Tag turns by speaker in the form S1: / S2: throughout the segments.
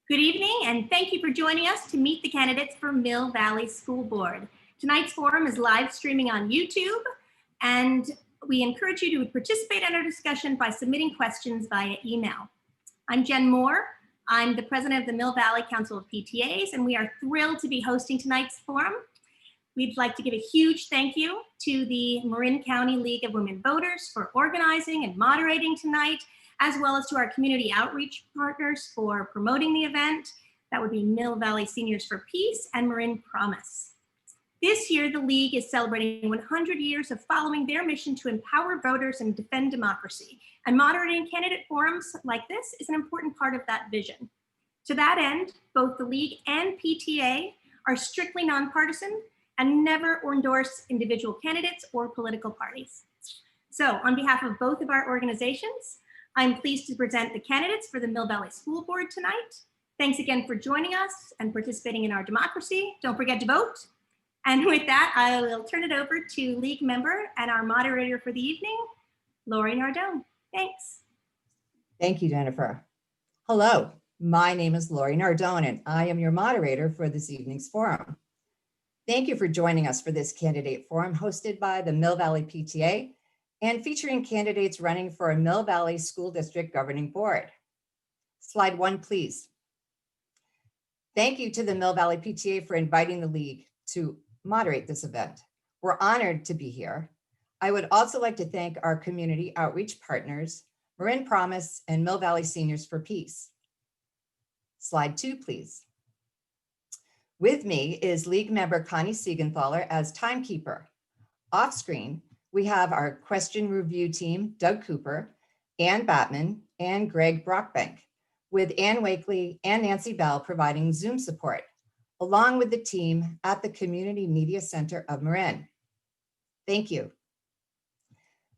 S1: Good evening, and thank you for joining us to meet the candidates for Mill Valley School Board. Tonight's forum is live streaming on YouTube, and we encourage you to participate in our discussion by submitting questions via email. I'm Jen Moore. I'm the president of the Mill Valley Council of PTAs, and we are thrilled to be hosting tonight's forum. We'd like to give a huge thank you to the Marin County League of Women Voters for organizing and moderating tonight, as well as to our community outreach partners for promoting the event. That would be Mill Valley Seniors for Peace and Marin Promise. This year, the League is celebrating 100 years of following their mission to empower voters and defend democracy. And moderating candidate forums like this is an important part of that vision. To that end, both the League and PTA are strictly nonpartisan and never endorse individual candidates or political parties. So on behalf of both of our organizations, I'm pleased to present the candidates for the Mill Valley School Board tonight. Thanks again for joining us and participating in our democracy. Don't forget to vote. And with that, I will turn it over to League member and our moderator for the evening, Lori Nardone. Thanks.
S2: Thank you, Jennifer. Hello, my name is Lori Nardone, and I am your moderator for this evening's forum. Thank you for joining us for this candidate forum hosted by the Mill Valley PTA and featuring candidates running for a Mill Valley School District Governing Board. Slide 1, please. Thank you to the Mill Valley PTA for inviting the League to moderate this event. We're honored to be here. I would also like to thank our community outreach partners, Marin Promise and Mill Valley Seniors for Peace. Slide 2, please. With me is League member Connie Siegenthaler as timekeeper. Off screen, we have our question review team, Doug Cooper, Ann Batman, and Greg Brockbank, with Ann Wakely and Nancy Bell providing Zoom support, along with the team at the Community Media Center of Marin. Thank you.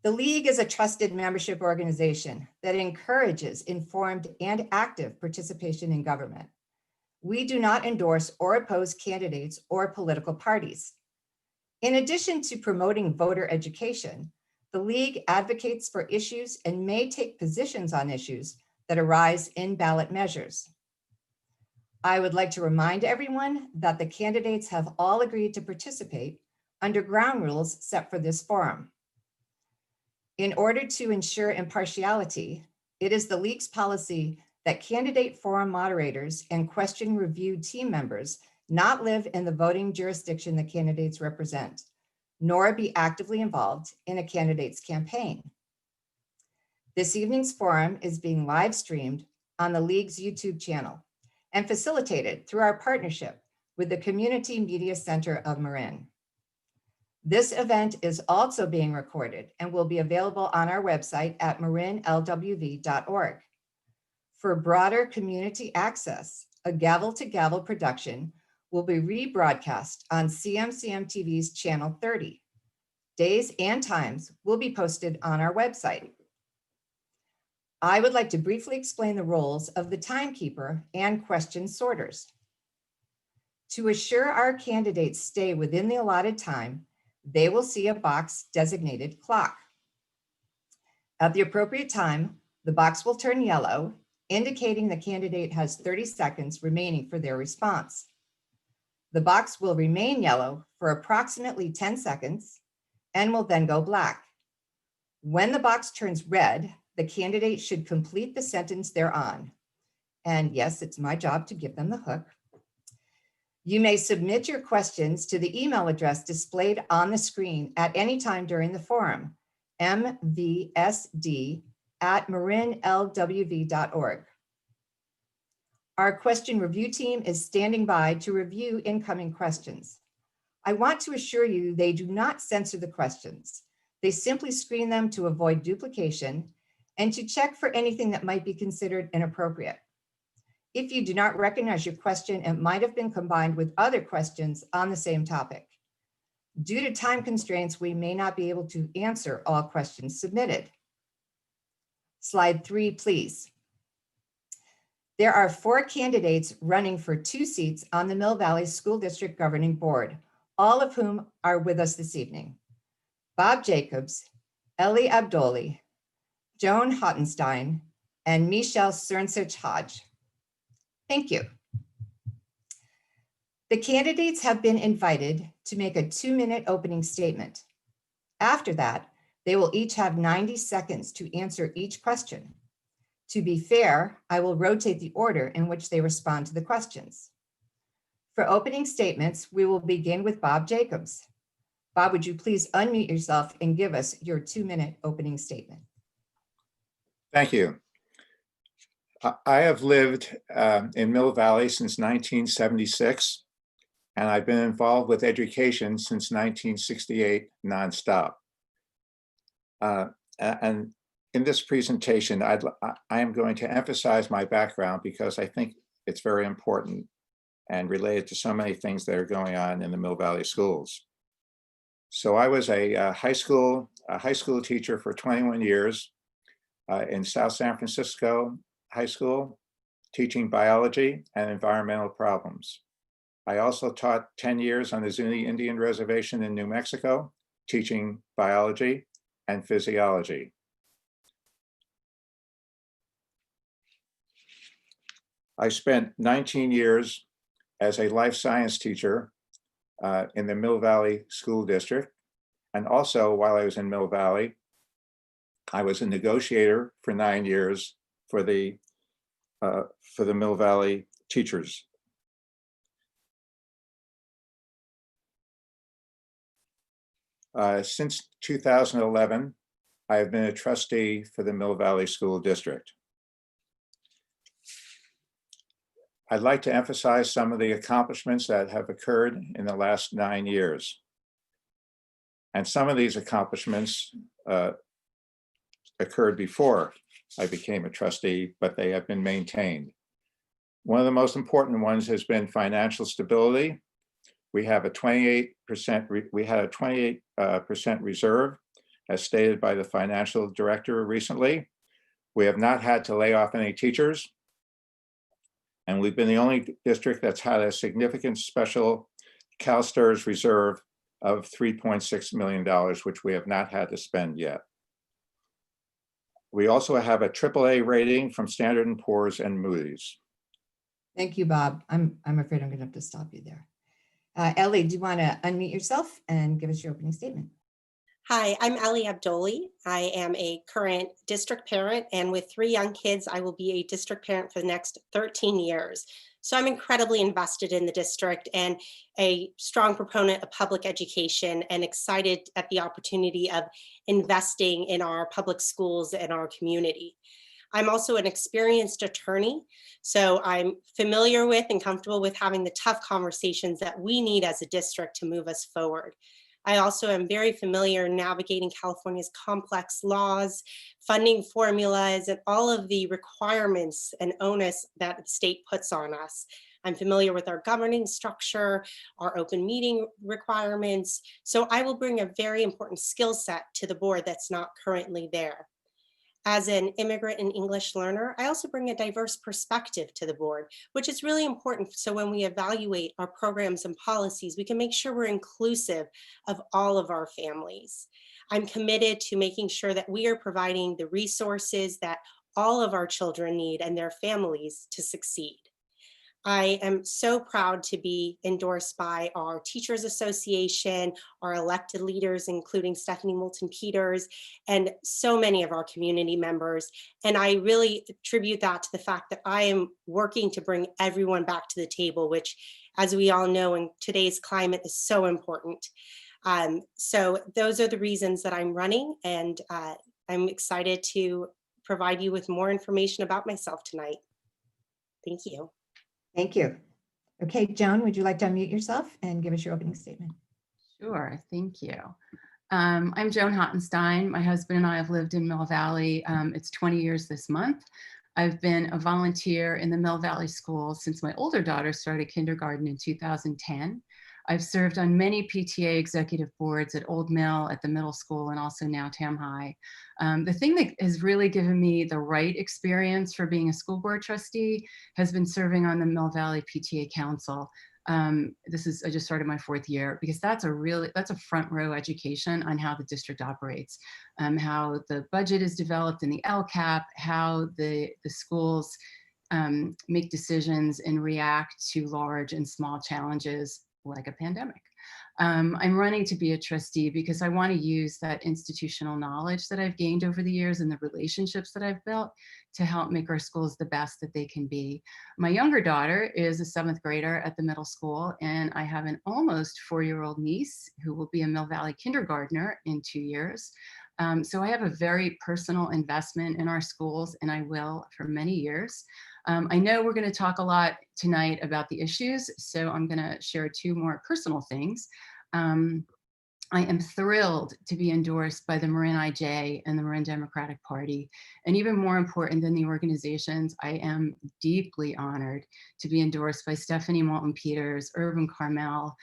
S2: The League is a trusted membership organization that encourages informed and active participation in government. We do not endorse or oppose candidates or political parties. In addition to promoting voter education, the League advocates for issues and may take positions on issues that arise in ballot measures. I would like to remind everyone that the candidates have all agreed to participate under ground rules set for this forum. In order to ensure impartiality, it is the League's policy that candidate forum moderators and question review team members not live in the voting jurisdiction the candidates represent, nor be actively involved in a candidate's campaign. This evening's forum is being live streamed on the League's YouTube channel and facilitated through our partnership with the Community Media Center of Marin. This event is also being recorded and will be available on our website at marinlwv.org. For broader community access, a gavel-to-gavel production will be rebroadcast on CMCM TV's Channel 30. Days and times will be posted on our website. I would like to briefly explain the roles of the timekeeper and question sorters. To assure our candidates stay within the allotted time, they will see a box designated clock. At the appropriate time, the box will turn yellow, indicating the candidate has 30 seconds remaining for their response. The box will remain yellow for approximately 10 seconds and will then go black. When the box turns red, the candidate should complete the sentence they're on. And yes, it's my job to give them the hook. You may submit your questions to the email address displayed on the screen at any time during the forum, mvsd@marinlwv.org. Our question review team is standing by to review incoming questions. I want to assure you they do not censor the questions. They simply screen them to avoid duplication and to check for anything that might be considered inappropriate. If you do not recognize your question, it might have been combined with other questions on the same topic. Due to time constraints, we may not be able to answer all questions submitted. Slide 3, please. There are 4 candidates running for 2 seats on the Mill Valley School District Governing Board, all of whom are with us this evening. Bob Jacobs, Ellie Abdoli, Joan Hottenstein, and Michelle Cernsich Hodge. Thank you. The candidates have been invited to make a 2-minute opening statement. After that, they will each have 90 seconds to answer each question. To be fair, I will rotate the order in which they respond to the questions. For opening statements, we will begin with Bob Jacobs. Bob, would you please unmute yourself and give us your 2-minute opening statement?
S3: Thank you. I have lived in Mill Valley since 1976, and I've been involved with education since 1968 nonstop. And in this presentation, I am going to emphasize my background because I think it's very important and related to so many things that are going on in the Mill Valley schools. So I was a high school teacher for 21 years in South San Francisco High School, teaching biology and environmental problems. I also taught 10 years on the Zuni Indian Reservation in New Mexico, teaching biology and physiology. I spent 19 years as a life science teacher in the Mill Valley School District. And also, while I was in Mill Valley, I was a negotiator for 9 years for the Mill Valley teachers. Since 2011, I have been a trustee for the Mill Valley School District. I'd like to emphasize some of the accomplishments that have occurred in the last 9 years. And some of these accomplishments occurred before I became a trustee, but they have been maintained. One of the most important ones has been financial stability. We have a 28% reserve, as stated by the financial director recently. We have not had to lay off any teachers. And we've been the only district that's had a significant special CalSTRS reserve of $3.6 million, which we have not had to spend yet. We also have a AAA rating from Standard & Poor's and Moody's.
S2: Thank you, Bob. I'm afraid I'm going to have to stop you there. Ellie, do you want to unmute yourself and give us your opening statement?
S4: Hi, I'm Ellie Abdoli. I am a current district parent, and with 3 young kids, I will be a district parent for the next 13 years. So I'm incredibly invested in the district and a strong proponent of public education and excited at the opportunity of investing in our public schools and our community. I'm also an experienced attorney, so I'm familiar with and comfortable with having the tough conversations that we need as a district to move us forward. I also am very familiar navigating California's complex laws, funding formulas, and all of the requirements and onus that the state puts on us. I'm familiar with our governing structure, our open meeting requirements, so I will bring a very important skill set to the board that's not currently there. As an immigrant and English learner, I also bring a diverse perspective to the board, which is really important. So when we evaluate our programs and policies, we can make sure we're inclusive of all of our families. I'm committed to making sure that we are providing the resources that all of our children need and their families to succeed. I am so proud to be endorsed by our Teachers Association, our elected leaders, including Stephanie Moulton-Peters, and so many of our community members. And I really attribute that to the fact that I am working to bring everyone back to the table, which, as we all know, in today's climate is so important. So those are the reasons that I'm running, and I'm excited to provide you with more information about myself tonight. Thank you.
S2: Thank you. Okay, Joan, would you like to unmute yourself and give us your opening statement?
S5: Sure, thank you. I'm Joan Hottenstein. My husband and I have lived in Mill Valley. It's 20 years this month. I've been a volunteer in the Mill Valley schools since my older daughter started kindergarten in 2010. I've served on many PTA executive boards at Old Mill, at the middle school, and also now Tam High. The thing that has really given me the right experience for being a school board trustee has been serving on the Mill Valley PTA Council. I just started my 4th year, because that's a front row education on how the district operates, how the budget is developed in the LCAP, how the schools make decisions and react to large and small challenges like a pandemic. I'm running to be a trustee because I want to use that institutional knowledge that I've gained over the years and the relationships that I've built to help make our schools the best that they can be. My younger daughter is a 7th grader at the middle school, and I have an almost 4-year-old niece who will be a Mill Valley kindergartner in 2 years. So I have a very personal investment in our schools, and I will for many years. I know we're going to talk a lot tonight about the issues, so I'm going to share 2 more personal things. I am thrilled to be endorsed by the Marin IJ and the Marin Democratic Party. And even more important than the organizations, I am deeply honored to be endorsed by Stephanie Moulton-Peters, Irvin Carmel,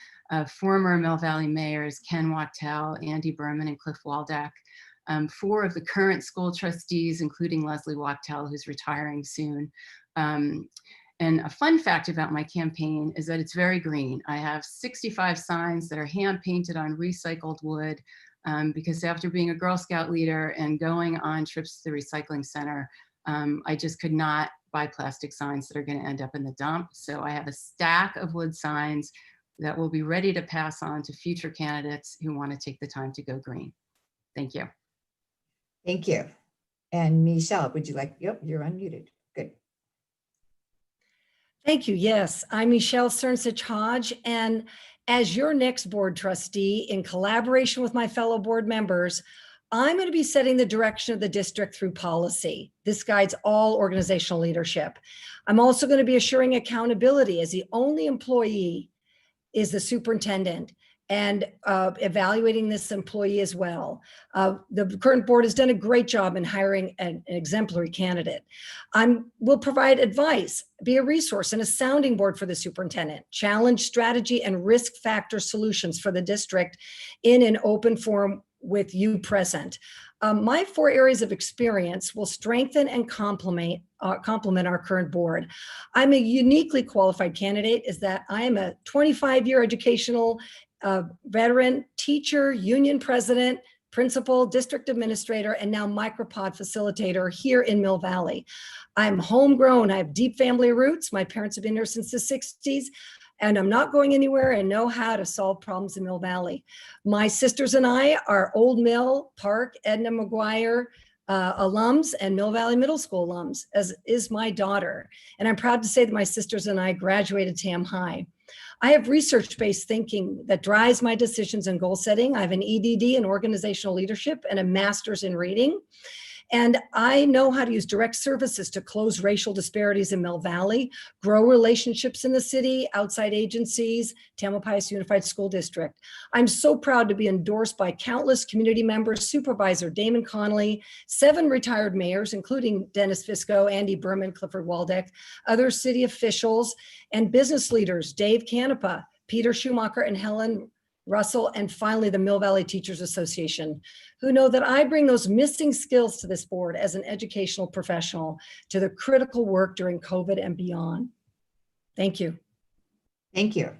S5: former Mill Valley mayors Ken Wachtel, Andy Berman, and Cliff Waldeck. 4 of the current school trustees, including Leslie Wachtel, who's retiring soon. And a fun fact about my campaign is that it's very green. I have 65 signs that are hand painted on recycled wood because after being a Girl Scout leader and going on trips to the recycling center, I just could not buy plastic signs that are going to end up in the dump. So I have a stack of wood signs that will be ready to pass on to future candidates who want to take the time to go green. Thank you.
S2: Thank you. And Michelle, would you like, yep, you're unmuted. Good.
S6: Thank you. Yes, I'm Michelle Cernsich-Hodge, and as your next board trustee, in collaboration with my fellow board members, I'm going to be setting the direction of the district through policy. This guides all organizational leadership. I'm also going to be assuring accountability, as the only employee is the superintendent, and evaluating this employee as well. The current board has done a great job in hiring an exemplary candidate. Will provide advice, be a resource and a sounding board for the superintendent, challenge strategy and risk factor solutions for the district in an open forum with you present. My 4 areas of experience will strengthen and complement our current board. I'm a uniquely qualified candidate, is that I am a 25-year educational veteran, teacher, union president, principal, district administrator, and now micropod facilitator here in Mill Valley. I'm homegrown. I have deep family roots. My parents have been here since the 60s, and I'm not going anywhere and know how to solve problems in Mill Valley. My sisters and I are Old Mill, Park, Edna McGuire alums and Mill Valley Middle School alums, as is my daughter. And I'm proud to say that my sisters and I graduated Tam High. I have research-based thinking that drives my decisions and goal setting. I have an EDD in organizational leadership and a master's in reading. And I know how to use direct services to close racial disparities in Mill Valley, grow relationships in the city, outside agencies, Tamalpais Unified School District. I'm so proud to be endorsed by countless community members, Supervisor Damon Connolly, 7 retired mayors, including Dennis Fisco, Andy Berman, Clifford Waldeck, other city officials, and business leaders, Dave Canepa, Peter Schumacher, and Helen Russell, and finally the Mill Valley Teachers Association, who know that I bring those missing skills to this board as an educational professional to the critical work during COVID and beyond. Thank you.
S2: Thank you.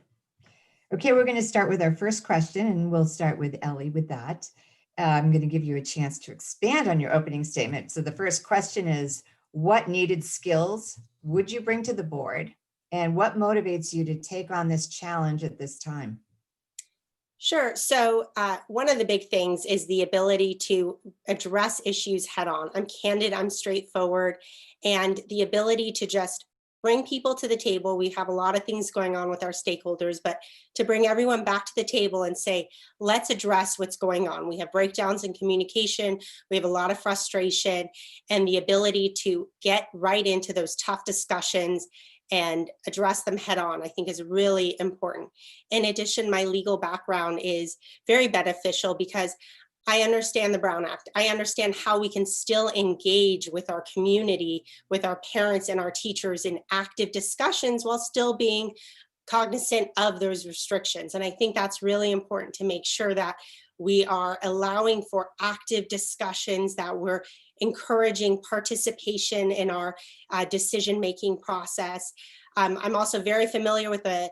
S2: Okay, we're going to start with our first question, and we'll start with Ellie with that. I'm going to give you a chance to expand on your opening statement. So the first question is, what needed skills would you bring to the board, and what motivates you to take on this challenge at this time?
S4: Sure. So one of the big things is the ability to address issues head on. I'm candid, I'm straightforward, and the ability to just bring people to the table. We have a lot of things going on with our stakeholders, but to bring everyone back to the table and say, let's address what's going on. We have breakdowns in communication. We have a lot of frustration, and the ability to get right into those tough discussions and address them head on, I think is really important. In addition, my legal background is very beneficial because I understand the Brown Act. I understand how we can still engage with our community, with our parents and our teachers in active discussions while still being cognizant of those restrictions. And I think that's really important to make sure that we are allowing for active discussions, that we're encouraging participation in our decision-making process. I'm also very familiar with the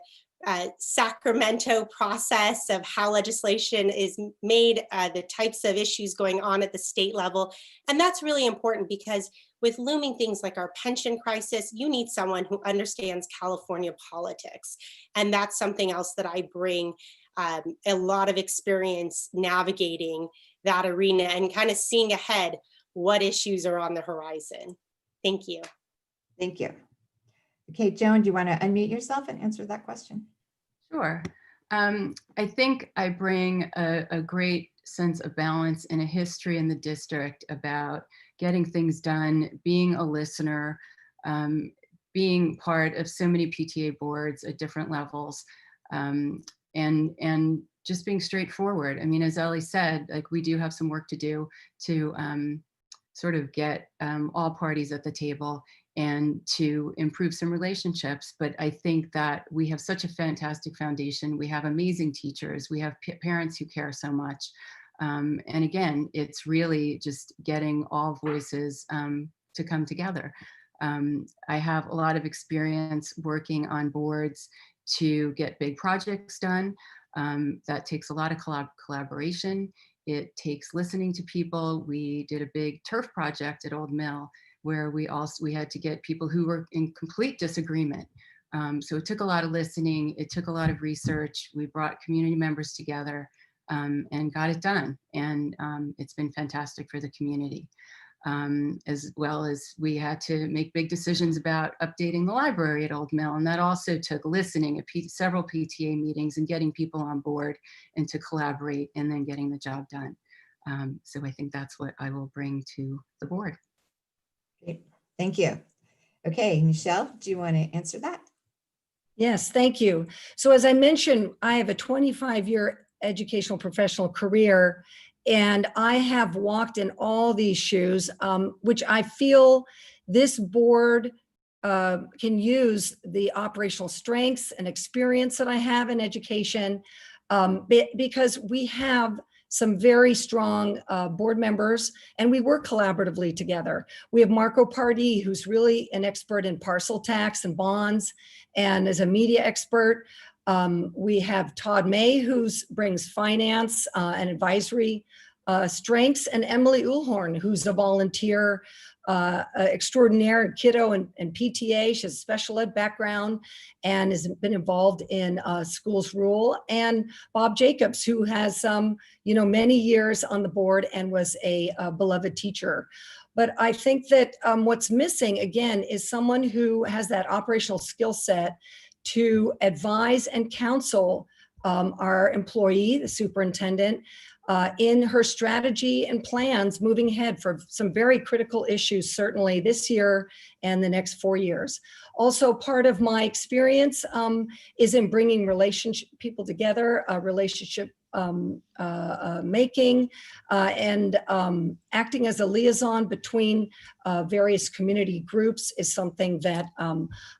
S4: Sacramento process of how legislation is made, the types of issues going on at the state level. And that's really important because with looming things like our pension crisis, you need someone who understands California politics. And that's something else that I bring a lot of experience navigating that arena and kind of seeing ahead what issues are on the horizon. Thank you.
S2: Thank you. Okay, Joan, do you want to unmute yourself and answer that question?
S5: Sure. I think I bring a great sense of balance and a history in the district about getting things done, being a listener, being part of so many PTA boards at different levels, and just being straightforward. I mean, as Ellie said, like, we do have some work to do to sort of get all parties at the table and to improve some relationships. But I think that we have such a fantastic foundation. We have amazing teachers. We have parents who care so much. And again, it's really just getting all voices to come together. I have a lot of experience working on boards to get big projects done. That takes a lot of collaboration. It takes listening to people. We did a big turf project at Old Mill where we had to get people who were in complete disagreement. So it took a lot of listening. It took a lot of research. We brought community members together and got it done. And it's been fantastic for the community. As well as we had to make big decisions about updating the library at Old Mill. And that also took listening at several PTA meetings and getting people on board and to collaborate and then getting the job done. So I think that's what I will bring to the board.
S2: Great. Thank you. Okay, Michelle, do you want to answer that?
S6: Yes, thank you. So as I mentioned, I have a 25-year educational professional career, and I have walked in all these shoes, which I feel this board can use the operational strengths and experience that I have in education, because we have some very strong board members, and we work collaboratively together. We have Marco Pardee, who's really an expert in parcel tax and bonds, and is a media expert. We have Todd May, who brings finance and advisory strengths, and Emily Uhlhorn, who's a volunteer extraordinaire in kiddo and PTA. She has a special ed background and has been involved in schools rule. And Bob Jacobs, who has many years on the board and was a beloved teacher. But I think that what's missing, again, is someone who has that operational skill set to advise and counsel our employee, the superintendent, in her strategy and plans moving ahead for some very critical issues, certainly this year and the next 4 years. Also, part of my experience is in bringing people together, relationship making, and acting as a liaison between various community groups is something that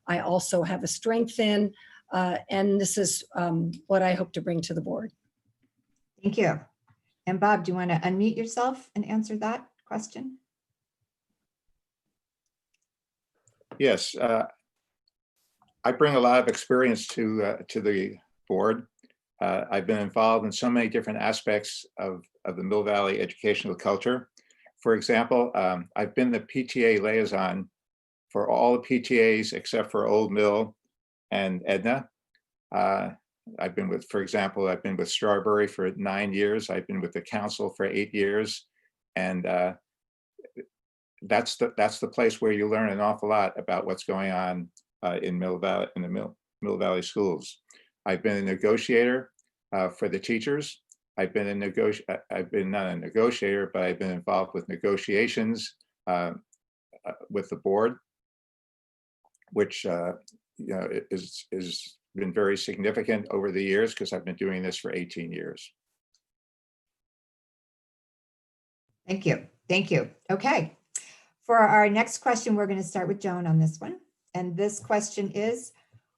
S6: I also have a strength in, and this is what I hope to bring to the board.
S2: Thank you. And Bob, do you want to unmute yourself and answer that question?
S3: Yes, I bring a lot of experience to the board. I've been involved in so many different aspects of the Mill Valley educational culture. For example, I've been the PTA liaison for all the PTAs except for Old Mill and Edna. I've been with, for example, I've been with Strawberry for 9 years. I've been with the council for 8 years. And that's the place where you learn an awful lot about what's going on in Mill Valley, in the Mill Valley schools. I've been a negotiator for the teachers. I've been not a negotiator, but I've been involved with negotiations with the board, which is been very significant over the years because I've been doing this for 18 years.
S2: Thank you. Thank you. Okay. For our next question, we're going to start with Joan on this one. And this question is,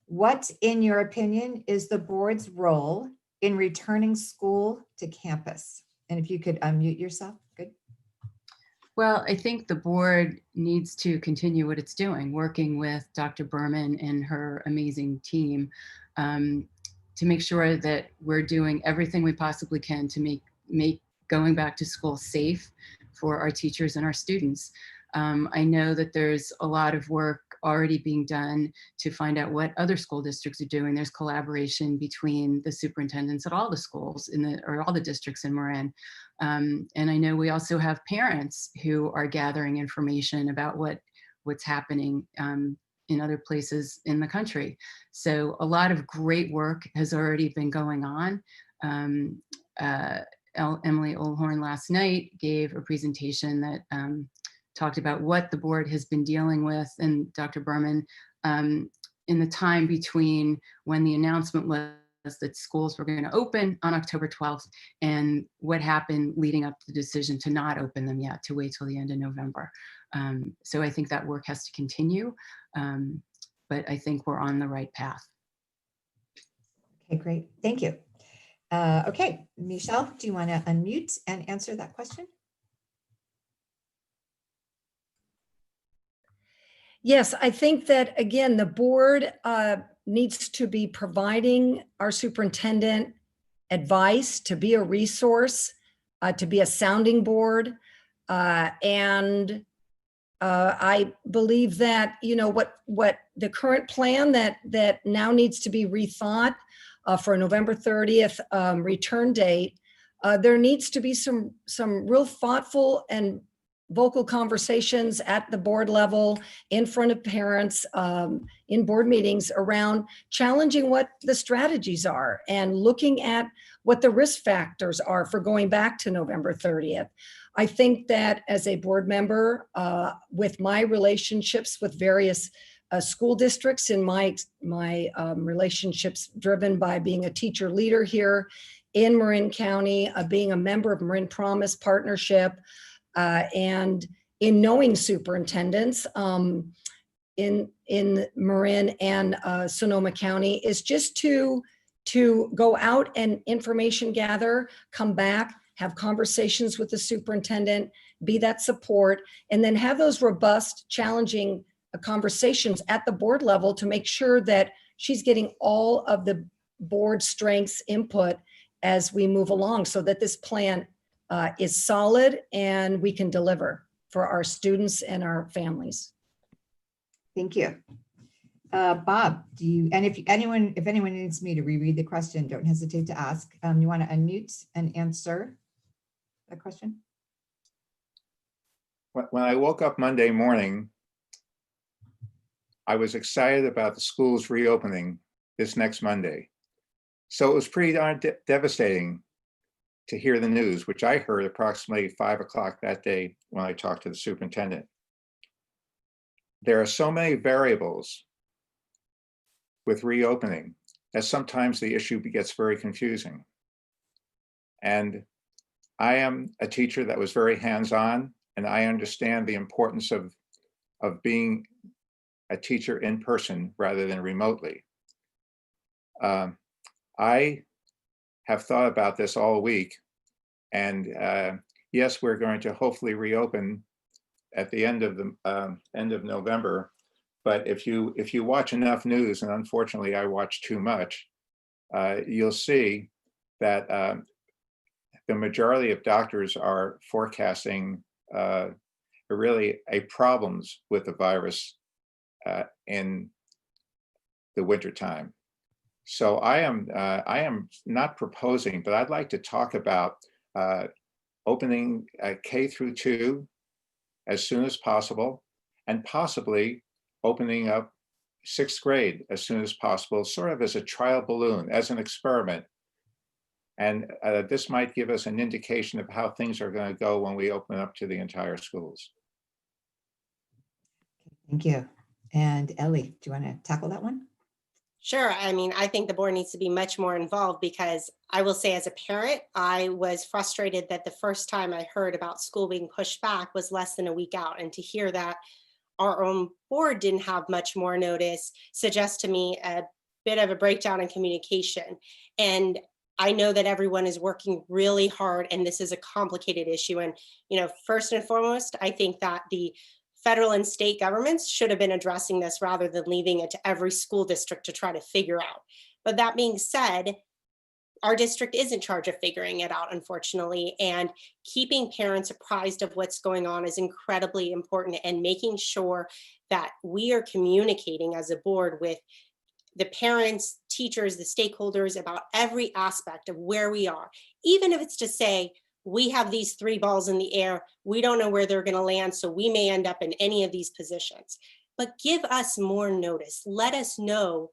S2: what, in your opinion, is the board's role in returning school to campus? And if you could unmute yourself, good.
S5: Well, I think the board needs to continue what it's doing, working with Dr. Berman and her amazing team to make sure that we're doing everything we possibly can to make going back to school safe for our teachers and our students. I know that there's a lot of work already being done to find out what other school districts are doing. There's collaboration between the superintendents at all the schools or all the districts in Marin. And I know we also have parents who are gathering information about what's happening in other places in the country. So a lot of great work has already been going on. Emily Olhorn last night gave a presentation that talked about what the board has been dealing with, and Dr. Berman, in the time between when the announcement was that schools were going to open on October 12th and what happened leading up to the decision to not open them yet, to wait till the end of November. So I think that work has to continue, but I think we're on the right path.
S2: Okay, great. Thank you. Okay, Michelle, do you want to unmute and answer that question?
S6: Yes, I think that, again, the board needs to be providing our superintendent advice, to be a resource, to be a sounding board. And I believe that, you know, what the current plan that now needs to be rethought for November 30th return date, there needs to be some real thoughtful and vocal conversations at the board level, in front of parents, in board meetings, around challenging what the strategies are and looking at what the risk factors are for going back to November 30th. I think that as a board member, with my relationships with various school districts, in my relationships driven by being a teacher leader here in Marin County, being a member of Marin Promise Partnership, and in knowing superintendents in Marin and Sonoma County, is just to go out and information gather, come back, have conversations with the superintendent, be that support, and then have those robust, challenging conversations at the board level to make sure that she's getting all of the board strengths input as we move along, so that this plan is solid and we can deliver for our students and our families.
S2: Thank you. Bob, do you, and if anyone needs me to reread the question, don't hesitate to ask. You want to unmute and answer that question?
S3: When I woke up Monday morning, I was excited about the schools reopening this next Monday. So it was pretty darn devastating to hear the news, which I heard approximately 5 o'clock that day when I talked to the superintendent. There are so many variables with reopening that sometimes the issue gets very confusing. And I am a teacher that was very hands-on, and I understand the importance of being a teacher in person rather than remotely. I have thought about this all week, and yes, we're going to hopefully reopen at the end of November. But if you watch enough news, and unfortunately I watch too much, you'll see that the majority of doctors are forecasting really problems with the virus in the wintertime. So I am not proposing, but I'd like to talk about opening K through 2 as soon as possible, and possibly opening up 6th grade as soon as possible, sort of as a trial balloon, as an experiment. And this might give us an indication of how things are going to go when we open up to the entire schools.
S2: Thank you. And Ellie, do you want to tackle that one?
S4: Sure. I mean, I think the board needs to be much more involved, because I will say as a parent, I was frustrated that the first time I heard about school being pushed back was less than a week out. And to hear that our own board didn't have much more notice suggests to me a bit of a breakdown in communication. And I know that everyone is working really hard, and this is a complicated issue. And, you know, first and foremost, I think that the federal and state governments should have been addressing this rather than leaving it to every school district to try to figure out. But that being said, our district is in charge of figuring it out, unfortunately, and keeping parents apprised of what's going on is incredibly important, and making sure that we are communicating as a board with the parents, teachers, the stakeholders about every aspect of where we are, even if it's to say, we have these 3 balls in the air, we don't know where they're going to land, so we may end up in any of these positions. But give us more notice. Let us know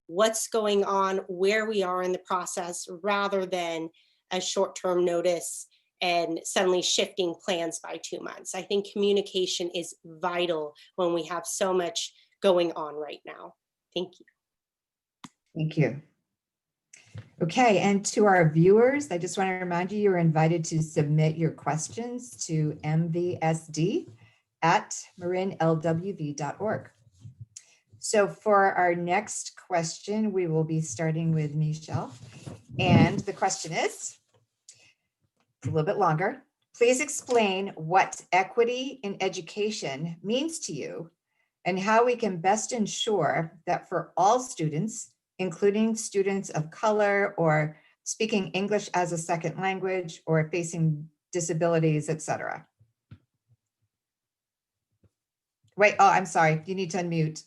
S4: what's going on, where we are in the process, rather than a short-term notice and suddenly shifting plans by 2 months. I think communication is vital when we have so much going on right now. Thank you.
S2: Thank you. Okay, and to our viewers, I just want to remind you, you're invited to submit your questions to mvsd@marinlwv.org. So for our next question, we will be starting with Michelle. And the question is, it's a little bit longer. Please explain what equity in education means to you and how we can best ensure that for all students, including students of color or speaking English as a second language or facing disabilities, etc. Wait, oh, I'm sorry. You need to unmute.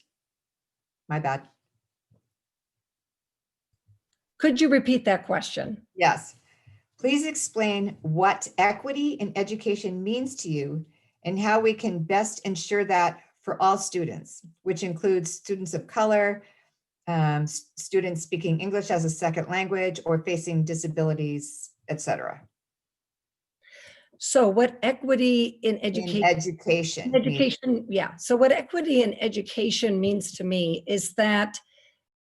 S2: My bad.
S6: Could you repeat that question?
S2: Yes. Please explain what equity in education means to you and how we can best ensure that for all students, which includes students of color, students speaking English as a second language or facing disabilities, etc.
S6: So what equity in
S2: In
S6: education,
S2: education.
S6: yeah. So what equity in education means to me is that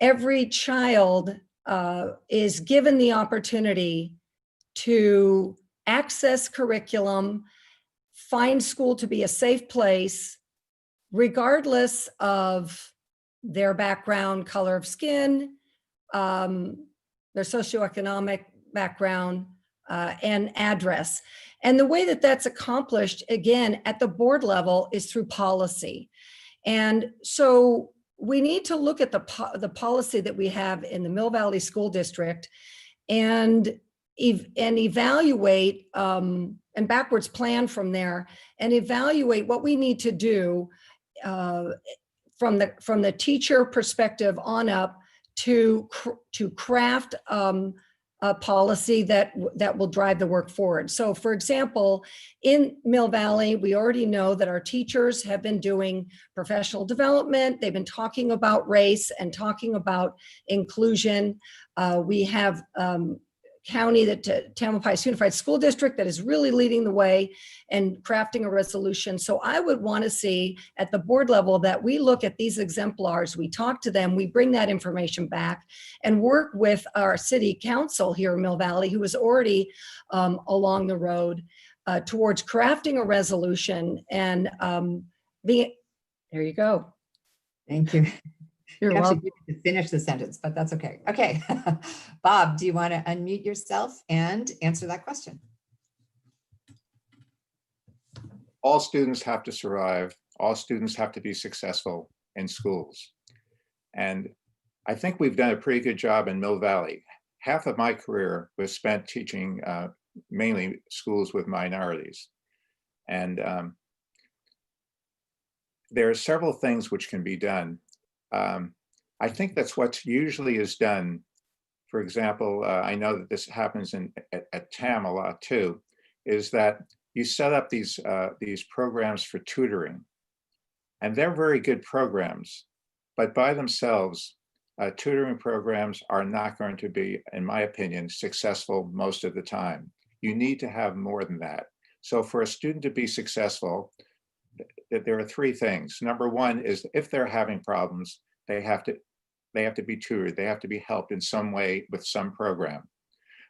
S6: every child is given the opportunity to access curriculum, find school to be a safe place, regardless of their background, color of skin, their socioeconomic background, and address. And the way that that's accomplished, again, at the board level is through policy. And so we need to look at the policy that we have in the Mill Valley School District and evaluate and backwards plan from there and evaluate what we need to do from the teacher perspective on up to craft a policy that will drive the work forward. So for example, in Mill Valley, we already know that our teachers have been doing professional development. They've been talking about race and talking about inclusion. We have county, that Tamalpais Unified School District, that is really leading the way and crafting a resolution. So I would want to see at the board level that we look at these exemplars, we talk to them, we bring that information back and work with our city council here in Mill Valley, who is already along the road towards crafting a resolution and there you go.
S2: Thank you.
S6: You're
S2: Actually,
S6: welcome.
S2: you need to finish the sentence, but that's okay. Okay. Bob, do you want to unmute yourself and answer that question?
S3: All students have to survive. All students have to be successful in schools. And I think we've done a pretty good job in Mill Valley. Half of my career was spent teaching mainly schools with minorities. And there are several things which can be done. I think that's what usually is done. For example, I know that this happens at TAM a lot too, is that you set up these programs for tutoring. And they're very good programs, but by themselves, tutoring programs are not going to be, in my opinion, successful most of the time. You need to have more than that. So for a student to be successful, there are 3 things. Number 1 is if they're having problems, they have to be tutored. They have to be helped in some way with some program.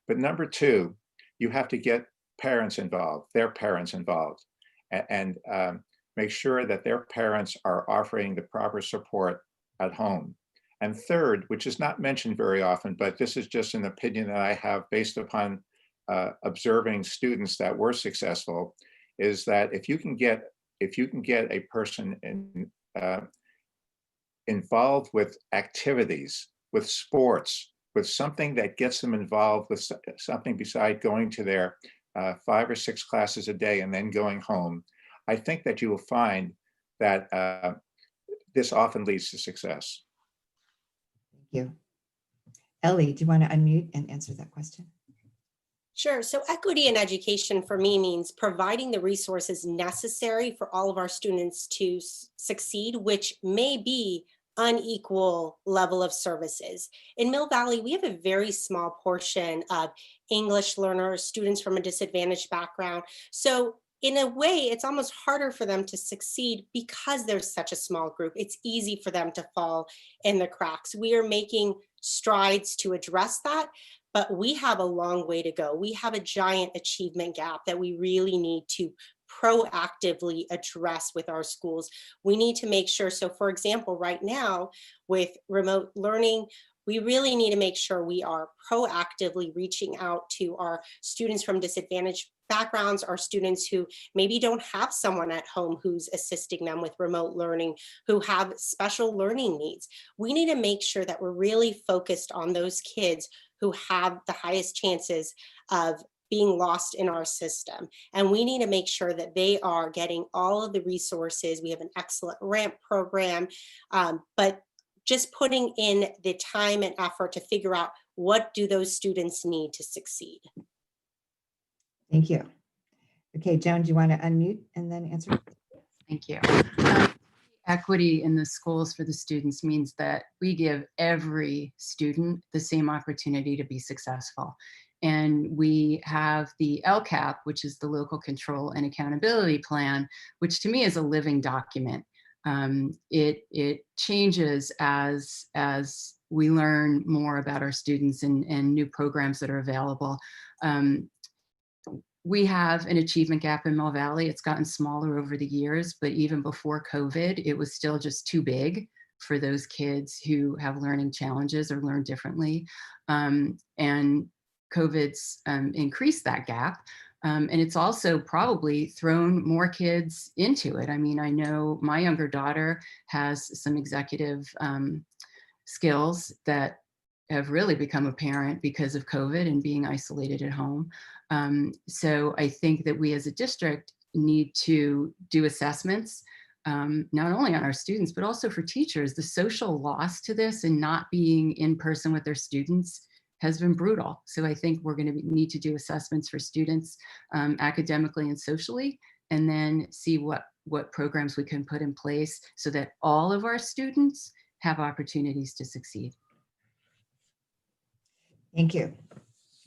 S3: But number 2, you have to get parents involved, their parents involved, and make sure that their parents are offering the proper support at home. And third, which is not mentioned very often, but this is just an opinion that I have based upon observing students that were successful, is that if you can get a person involved with activities, with sports, with something that gets them involved with something beside going to their 5 or 6 classes a day and then going home, I think that you will find that this often leads to success.
S2: Thank you. Ellie, do you want to unmute and answer that question?
S4: Sure. So equity in education for me means providing the resources necessary for all of our students to succeed, which may be unequal level of services. In Mill Valley, we have a very small portion of English learners, students from a disadvantaged background. So in a way, it's almost harder for them to succeed because there's such a small group. It's easy for them to fall in the cracks. We are making strides to address that, but we have a long way to go. We have a giant achievement gap that we really need to proactively address with our schools. We need to make sure, so for example, right now with remote learning, we really need to make sure we are proactively reaching out to our students from disadvantaged backgrounds, our students who maybe don't have someone at home who's assisting them with remote learning, who have special learning needs. We need to make sure that we're really focused on those kids who have the highest chances of being lost in our system. And we need to make sure that they are getting all of the resources. We have an excellent RAMP program, but just putting in the time and effort to figure out what do those students need to succeed.
S2: Thank you. Okay, Joan, do you want to unmute and then answer?
S5: Thank you. Equity in the schools for the students means that we give every student the same opportunity to be successful. And we have the LCAP, which is the Local Control and Accountability Plan, which to me is a living document. It changes as we learn more about our students and new programs that are available. We have an achievement gap in Mill Valley. It's gotten smaller over the years, but even before COVID, it was still just too big for those kids who have learning challenges or learn differently. And COVID's increased that gap. And it's also probably thrown more kids into it. I mean, I know my younger daughter has some executive skills that have really become apparent because of COVID and being isolated at home. So I think that we as a district need to do assessments, not only on our students, but also for teachers. The social loss to this and not being in person with their students has been brutal. So I think we're going to need to do assessments for students academically and socially, and then see what programs we can put in place so that all of our students have opportunities to succeed.
S2: Thank you.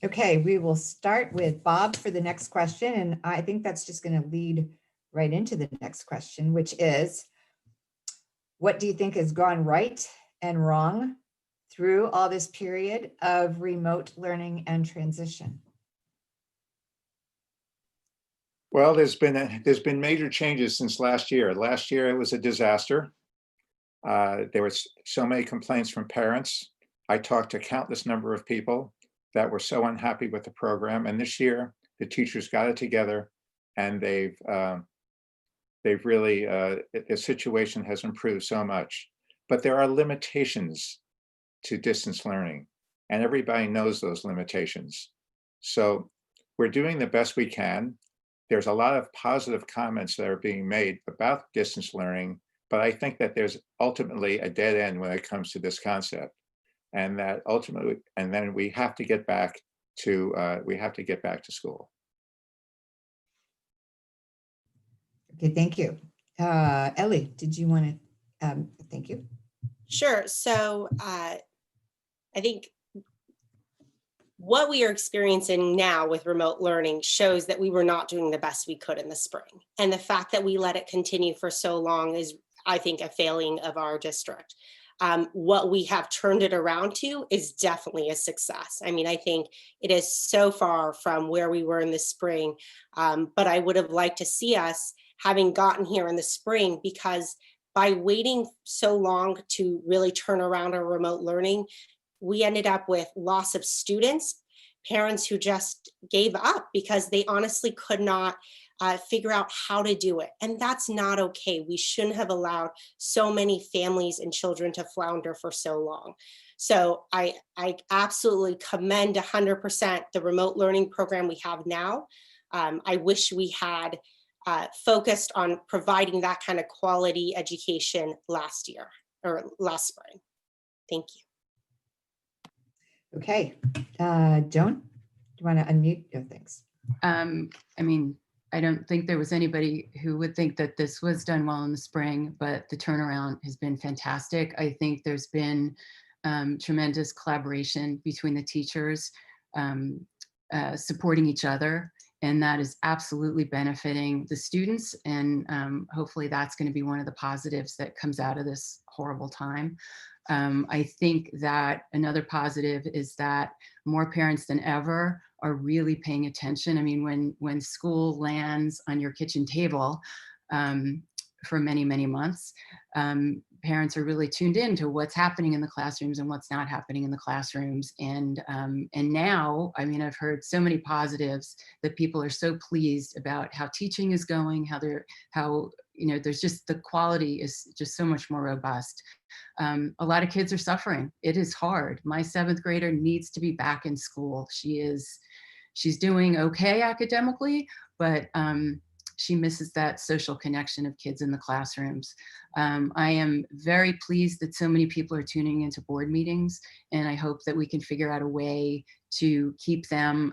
S2: Okay, we will start with Bob for the next question. And I think that's just going to lead right into the next question, which is, what do you think has gone right and wrong through all this period of remote learning and transition?
S3: Well, there's been major changes since last year. Last year, it was a disaster. There were so many complaints from parents. I talked to a countless number of people that were so unhappy with the program. And this year, the teachers got it together, and they've really, the situation has improved so much. But there are limitations to distance learning, and everybody knows those limitations. So we're doing the best we can. There's a lot of positive comments that are being made about distance learning, but I think that there's ultimately a dead end when it comes to this concept. And that ultimately, and then we have to get back to school.
S2: Okay, thank you. Ellie, did you want to, thank you.
S4: Sure. So I think what we are experiencing now with remote learning shows that we were not doing the best we could in the spring. And the fact that we let it continue for so long is, I think, a failing of our district. What we have turned it around to is definitely a success. I mean, I think it is so far from where we were in the spring, but I would have liked to see us having gotten here in the spring, because by waiting so long to really turn around our remote learning, we ended up with loss of students, parents who just gave up because they honestly could not figure out how to do it. And that's not okay. We shouldn't have allowed so many families and children to flounder for so long. So I absolutely commend 100% the remote learning program we have now. I wish we had focused on providing that kind of quality education last year or last spring. Thank you.
S2: Okay, Joan, do you want to unmute your things?
S5: I mean, I don't think there was anybody who would think that this was done well in the spring, but the turnaround has been fantastic. I think there's been tremendous collaboration between the teachers, supporting each other, and that is absolutely benefiting the students. And hopefully that's going to be one of the positives that comes out of this horrible time. I think that another positive is that more parents than ever are really paying attention. I mean, when school lands on your kitchen table for many, many months, parents are really tuned in to what's happening in the classrooms and what's not happening in the classrooms. And now, I mean, I've heard so many positives that people are so pleased about how teaching is going, how you know, there's just, the quality is just so much more robust. A lot of kids are suffering. It is hard. My 7th grader needs to be back in school. She's doing okay academically, but she misses that social connection of kids in the classrooms. I am very pleased that so many people are tuning into board meetings, and I hope that we can figure out a way to keep them,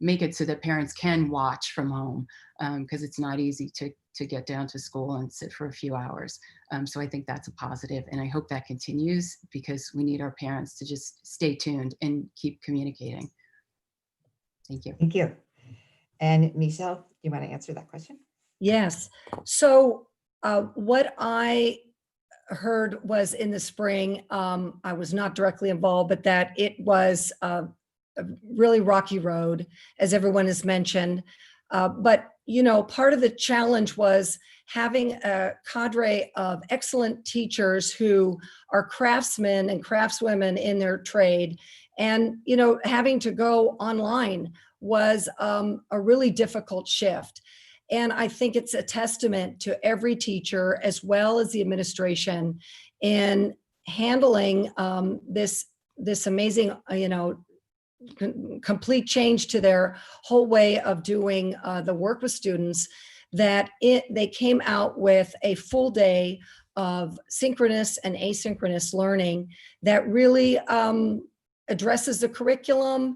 S5: make it so that parents can watch from home, because it's not easy to get down to school and sit for a few hours. So I think that's a positive, and I hope that continues, because we need our parents to just stay tuned and keep communicating. Thank you.
S2: Thank you. And Michelle, you want to answer that question?
S6: Yes. So what I heard was in the spring, I was not directly involved, but that it was a really rocky road, as everyone has mentioned. But, you know, part of the challenge was having a cadre of excellent teachers who are craftsmen and craftswomen in their trade. And, you know, having to go online was a really difficult shift. And I think it's a testament to every teacher, as well as the administration, in handling this amazing, you know, complete change to their whole way of doing the work with students, that they came out with a full day of synchronous and asynchronous learning that really addresses the curriculum.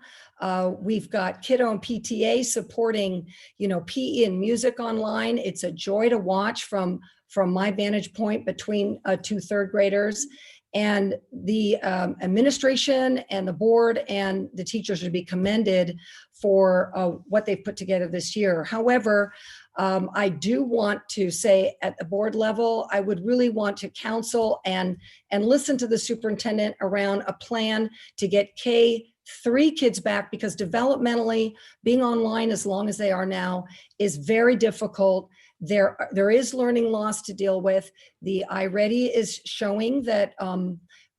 S6: We've got Kiddo and PTA supporting, you know, PE and music online. It's a joy to watch from my vantage point between 2 3rd graders. And the administration and the board and the teachers should be commended for what they've put together this year. However, I do want to say at the board level, I would really want to counsel and listen to the superintendent around a plan to get K3 kids back, because developmentally being online as long as they are now is very difficult. There is learning loss to deal with. The iReady is showing that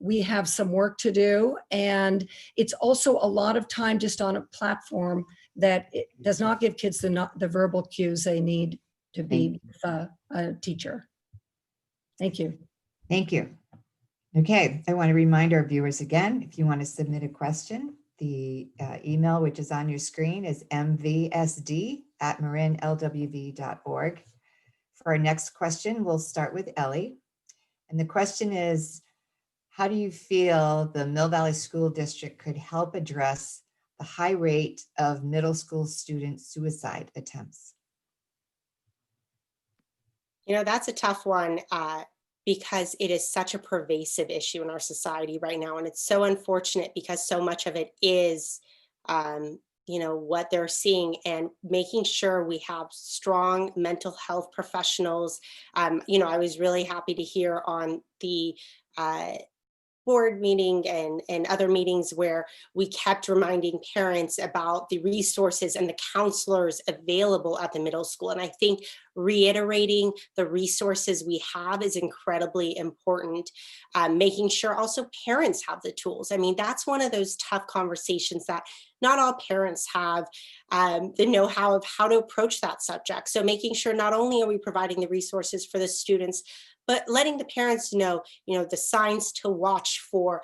S6: we have some work to do, and it's also a lot of time just on a platform that it does not give kids the verbal cues they need to be with a teacher. Thank you.
S2: Thank you. Okay, I want to remind our viewers again, if you want to submit a question, the email which is on your screen is mvsd@marinlwv.org. For our next question, we'll start with Ellie. And the question is, how do you feel the Mill Valley School District could help address the high rate of middle school student suicide attempts?
S4: You know, that's a tough one because it is such a pervasive issue in our society right now. And it's so unfortunate because so much of it is, you know, what they're seeing, and making sure we have strong mental health professionals. You know, I was really happy to hear on the board meeting and other meetings where we kept reminding parents about the resources and the counselors available at the middle school. And I think reiterating the resources we have is incredibly important. Making sure also parents have the tools. I mean, that's one of those tough conversations that not all parents have the know-how of how to approach that subject. So making sure not only are we providing the resources for the students, but letting the parents know, the signs to watch for,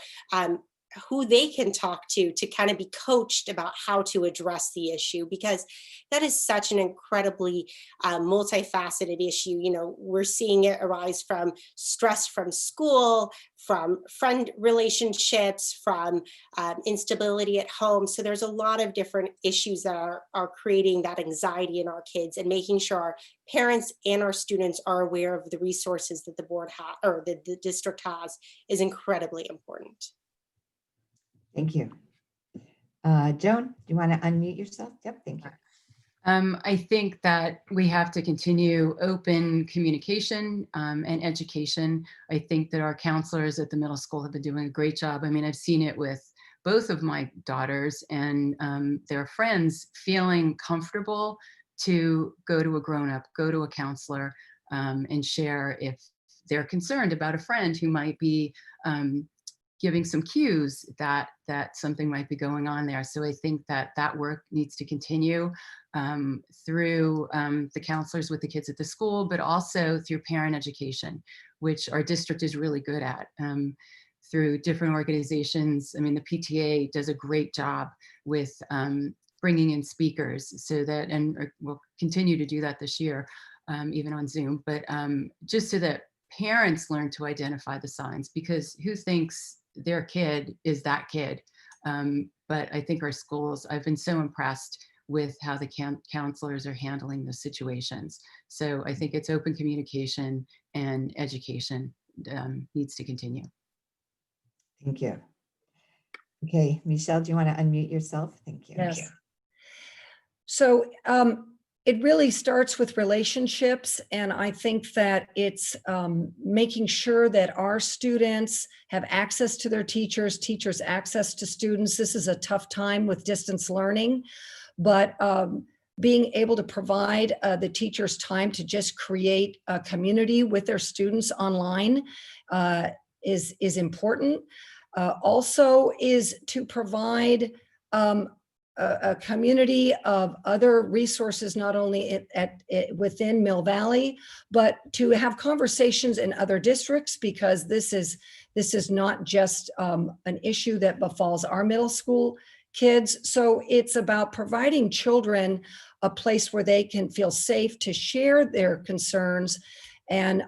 S4: who they can talk to kind of be coached about how to address the issue, because that is such an incredibly multifaceted issue. We're seeing it arise from stress from school, from friend relationships, from instability at home. So there's a lot of different issues that are creating that anxiety in our kids, and making sure our parents and our students are aware of the resources that the board has or the district has is incredibly important.
S2: Thank you. Joan, do you want to unmute yourself? Yep, thank you.
S5: I think that we have to continue open communication and education. I think that our counselors at the middle school have been doing a great job. I mean, I've seen it with both of my daughters and their friends feeling comfortable to go to a grown-up, go to a counselor, and share if they're concerned about a friend who might be giving some cues that something might be going on there. So I think that work needs to continue through the counselors with the kids at the school, but also through parent education, which our district is really good at. Through different organizations. I mean, the PTA does a great job with bringing in speakers, so that, and we'll continue to do that this year, even on Zoom, but just so that parents learn to identify the signs, because who thinks their kid is that kid? But I think our schools, I've been so impressed with how the counselors are handling the situations. So I think it's open communication and education needs to continue.
S2: Thank you. Okay, Michelle, do you want to unmute yourself? Thank you.
S6: Yes. So it really starts with relationships. And I think that it's making sure that our students have access to their teachers, teachers access to students. This is a tough time with distance learning, but being able to provide the teachers time to just create a community with their students online is important. Also is to provide a community of other resources, not only within Mill Valley, but to have conversations in other districts, because this is not just an issue that befalls our middle school kids. So it's about providing children a place where they can feel safe to share their concerns and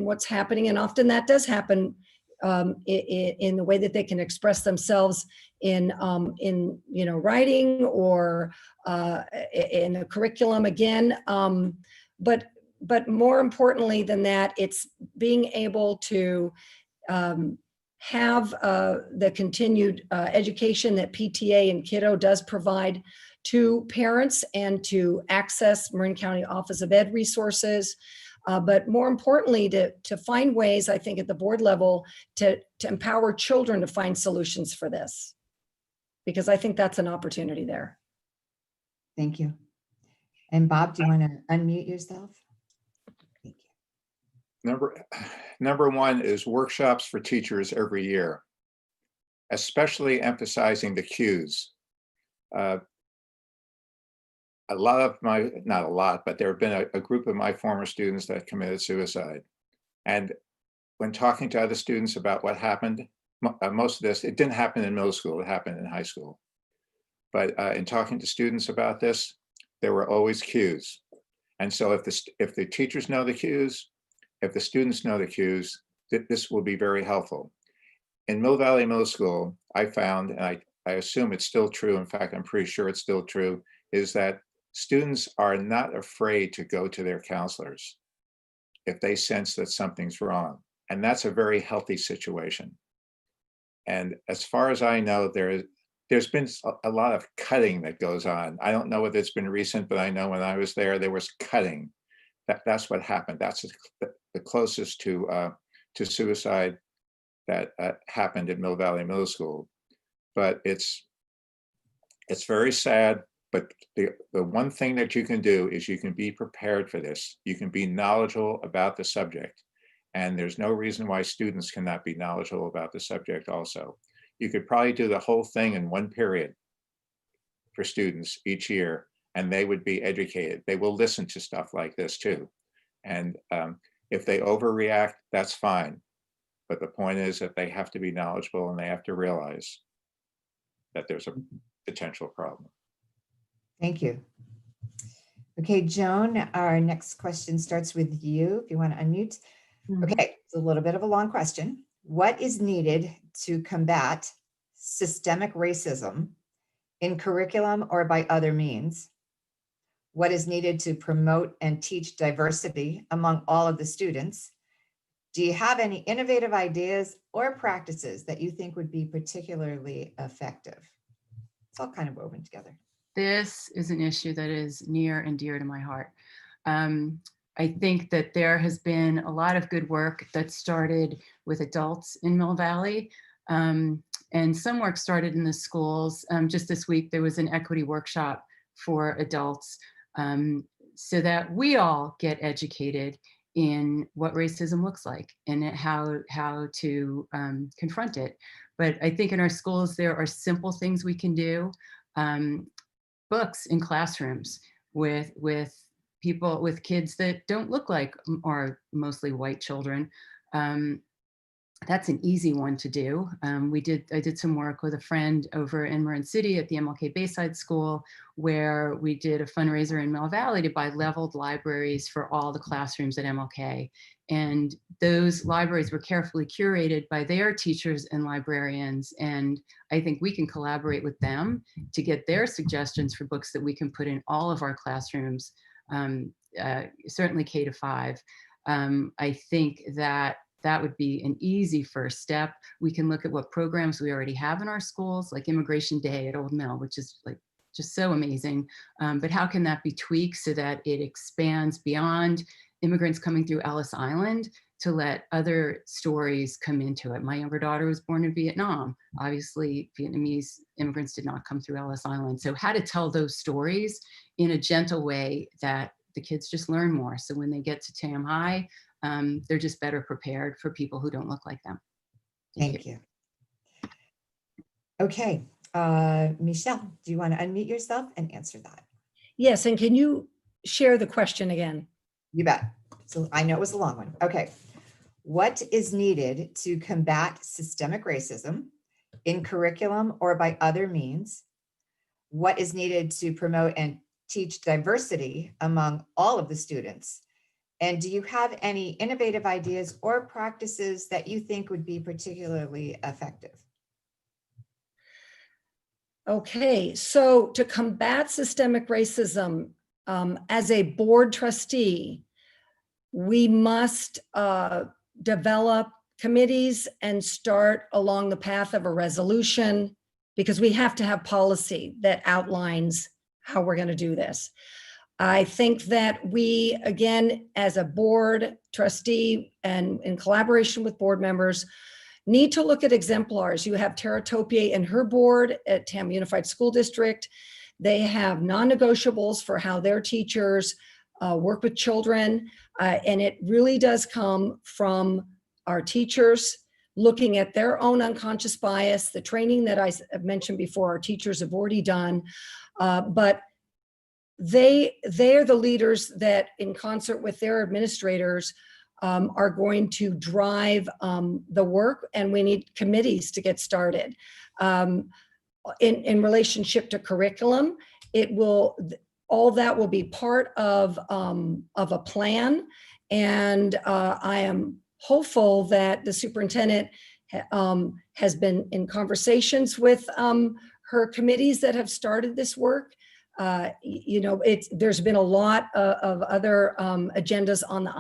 S6: what's happening. And often that does happen in the way that they can express themselves in writing or in the curriculum again. But more importantly than that, it's being able to have the continued education that PTA and Kiddo does provide to parents, and to access Marin County Office of Ed resources. But more importantly, to find ways, I think, at the board level to empower children to find solutions for this, because I think that's an opportunity there.
S2: Thank you. And Bob, do you want to unmute yourself? Thank you.
S3: Number one is workshops for teachers every year, especially emphasizing the cues. A lot of my, not a lot, but there have been a group of my former students that committed suicide. And when talking to other students about what happened, most of this, it didn't happen in middle school, it happened in high school. But in talking to students about this, there were always cues. And so if the teachers know the cues, if the students know the cues, this will be very helpful. In Mill Valley Middle School, I found, and I assume it's still true, in fact, I'm pretty sure it's still true, is that students are not afraid to go to their counselors if they sense that something's wrong. And that's a very healthy situation. And as far as I know, there's been a lot of cutting that goes on. I don't know whether it's been recent, but I know when I was there was cutting. That's what happened. That's the closest to suicide that happened at Mill Valley Middle School. But it's very sad. But the one thing that you can do is you can be prepared for this. You can be knowledgeable about the subject. And there's no reason why students cannot be knowledgeable about the subject also. You could probably do the whole thing in one period for students each year, and they would be educated. They will listen to stuff like this too. And if they overreact, that's fine. But the point is that they have to be knowledgeable and they have to realize that there's a potential problem.
S2: Thank you. Okay, Joan, our next question starts with you, if you want to unmute. Okay, it's a little bit of a long question. What is needed to combat systemic racism in curriculum or by other means? What is needed to promote and teach diversity among all of the students? Do you have any innovative ideas or practices that you think would be particularly effective? It's all kind of woven together.
S5: This is an issue that is near and dear to my heart. I think that there has been a lot of good work that started with adults in Mill Valley, and some work started in the schools. Just this week, there was an equity workshop for adults so that we all get educated in what racism looks like and how to confront it. But I think in our schools, there are simple things we can do. Books in classrooms with people, with kids that don't look like, or mostly white children. That's an easy one to do. I did some work with a friend over in Marin City at the MLK Bayside School, where we did a fundraiser in Mill Valley to buy leveled libraries for all the classrooms at MLK. And those libraries were carefully curated by their teachers and librarians. And I think we can collaborate with them to get their suggestions for books that we can put in all of our classrooms, certainly K to 5. I think that would be an easy first step. We can look at what programs we already have in our schools, like Immigration Day at Old Mill, which is like just so amazing. But how can that be tweaked so that it expands beyond immigrants coming through Ellis Island to let other stories come into it? My younger daughter was born in Vietnam. Obviously, Vietnamese immigrants did not come through Ellis Island. So how to tell those stories in a gentle way that the kids just learn more. So when they get to Tam High, they're just better prepared for people who don't look like them.
S2: Thank you. Okay, Michelle, do you want to unmute yourself and answer that?
S6: Yes, and can you share the question again?
S2: You bet. So I know it was a long one. Okay. What is needed to combat systemic racism in curriculum or by other means? What is needed to promote and teach diversity among all of the students? And do you have any innovative ideas or practices that you think would be particularly effective?
S6: Okay, so to combat systemic racism, as a board trustee, we must develop committees and start along the path of a resolution, because we have to have policy that outlines how we're going to do this. I think that we, again, as a board trustee and in collaboration with board members, need to look at exemplars. You have Tara Topier and her board at Tam Unified School District. They have non-negotiables for how their teachers work with children. And it really does come from our teachers looking at their own unconscious bias, the training that I have mentioned before, our teachers have already done. But they're the leaders that, in concert with their administrators, are going to drive the work, and we need committees to get started. In relationship to curriculum, all that will be part of a plan, and I am hopeful that the superintendent has been in conversations with her committees that have started this work. There's been a lot of other agendas on the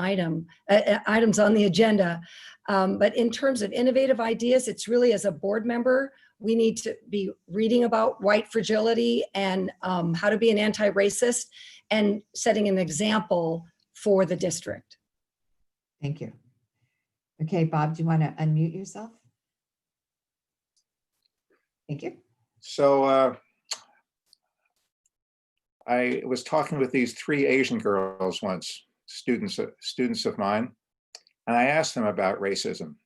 S6: items on the agenda. But in terms of innovative ideas, it's really, as a board member, we need to be reading about white fragility and how to be an anti-racist and setting an example for the district.
S2: Thank you. Okay, Bob, do you want to unmute yourself? Thank you.
S3: So I was talking with these 3 Asian girls once, students of mine, and I asked them about racism.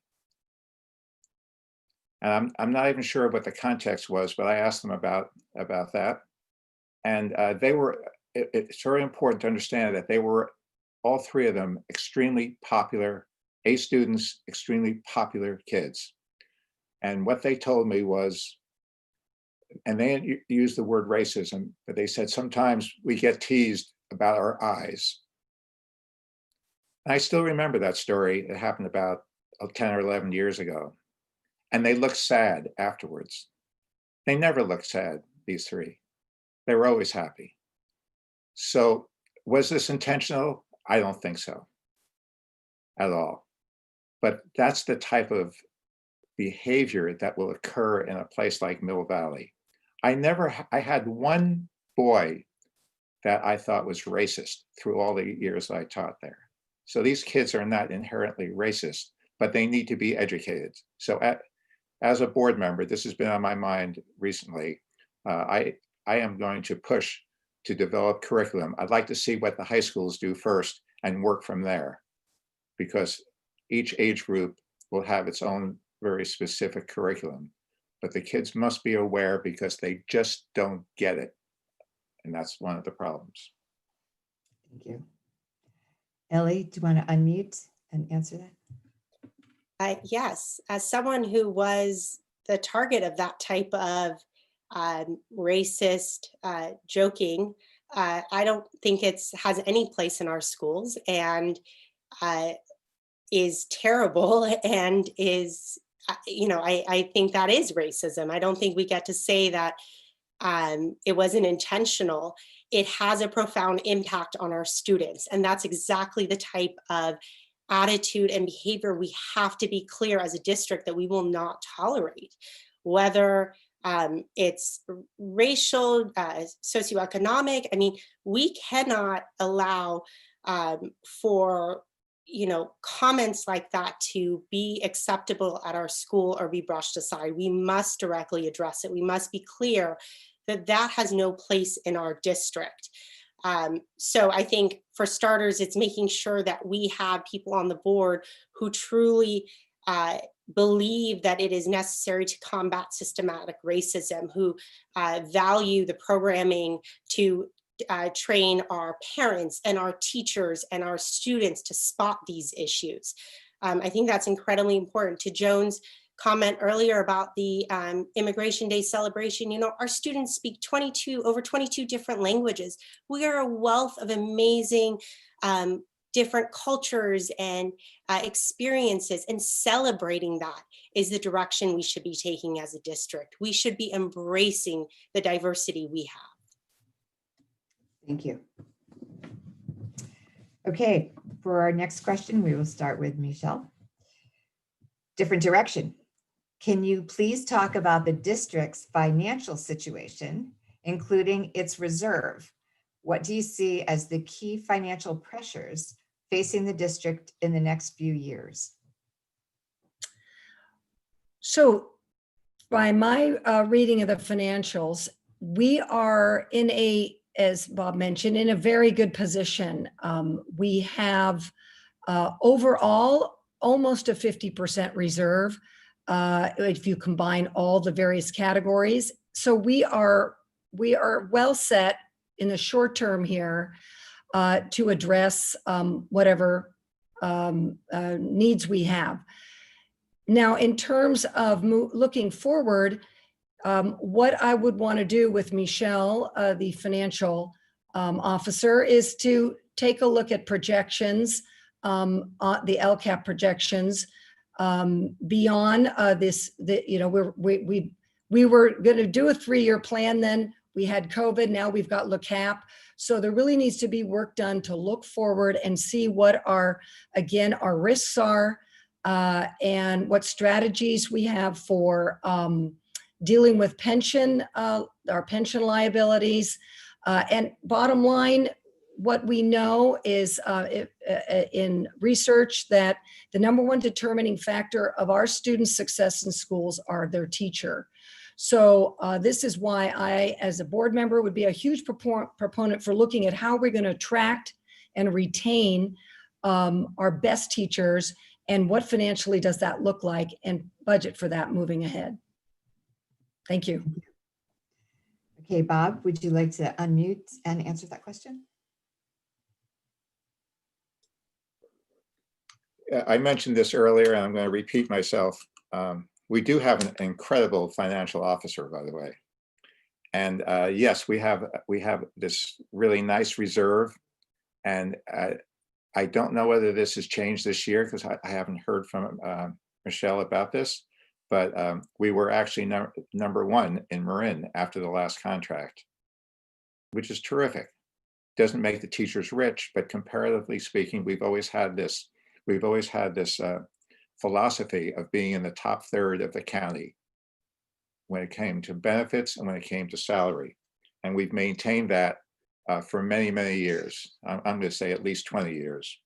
S3: And I'm not even sure what the context was, but I asked them about that. And it's very important to understand that they were, all 3 of them, extremely popular A students, extremely popular kids. And what they told me was, and they used the word racism, but they said sometimes we get teased about our eyes. And I still remember that story. It happened about 10 or 11 years ago. And they looked sad afterwards. They never looked sad, these 3. They were always happy. So was this intentional? I don't think so at all. But that's the type of behavior that will occur in a place like Mill Valley. I had one boy that I thought was racist through all the years I taught there. So these kids are not inherently racist, but they need to be educated. So as a board member, this has been on my mind recently. I am going to push to develop curriculum. I'd like to see what the high schools do first and work from there, because each age group will have its own very specific curriculum. But the kids must be aware because they just don't get it. And that's one of the problems.
S2: Thank you. Ellie, do you want to unmute and answer that?
S4: Yes, as someone who was the target of that type of racist joking, I don't think it has any place in our schools, and is terrible, and is, I think that is racism. I don't think we get to say that it wasn't intentional. It has a profound impact on our students, and that's exactly the type of attitude and behavior we have to be clear as a district that we will not tolerate, whether it's racial, socioeconomic. I mean, we cannot allow for comments like that to be acceptable at our school or be brushed aside. We must directly address it. We must be clear that that has no place in our district. So I think for starters, it's making sure that we have people on the board who truly believe that it is necessary to combat systematic racism, who value the programming to train our parents and our teachers and our students to spot these issues. I think that's incredibly important. To Joan's comment earlier about the Immigration Day celebration, our students speak over 22 different languages. We are a wealth of amazing different cultures and experiences, and celebrating that is the direction we should be taking as a district. We should be embracing the diversity we have.
S2: Thank you. Okay, for our next question, we will start with Michelle. Different direction. Can you please talk about the district's financial situation, including its reserve? What do you see as the key financial pressures facing the district in the next few years?
S6: So by my reading of the financials, we are in as Bob mentioned, in a very good position. We have overall almost a 50% reserve if you combine all the various categories. So we are well set in the short term here to address whatever needs we have. Now, in terms of looking forward, what I would want to do with Michelle, the financial officer, is to take a look at projections, the LCAP projections beyond this. We were going to do a 3-year plan, then we had COVID. Now we've got LCAP. So there really needs to be work done to look forward and see what our risks are and what strategies we have for dealing with our pension liabilities. And bottom line, what we know is in research that the #1 determining factor of our students' success in schools are their teacher. So this is why I, as a board member, would be a huge proponent for looking at how we're going to attract and retain our best teachers, and what financially does that look like, and budget for that moving ahead. Thank you.
S2: Okay, Bob, would you like to unmute and answer that question?
S3: I mentioned this earlier, and I'm going to repeat myself. We do have an incredible financial officer, by the way. And yes, we have this really nice reserve. And I don't know whether this has changed this year, because I haven't heard from Michelle about this. But we were actually number one in Marin after the last contract, which is terrific. Doesn't make the teachers rich, but comparatively speaking, we've always had this philosophy of being in the top third of the county when it came to benefits and when it came to salary. And we've maintained that for many, many years. I'm going to say at least 20 years.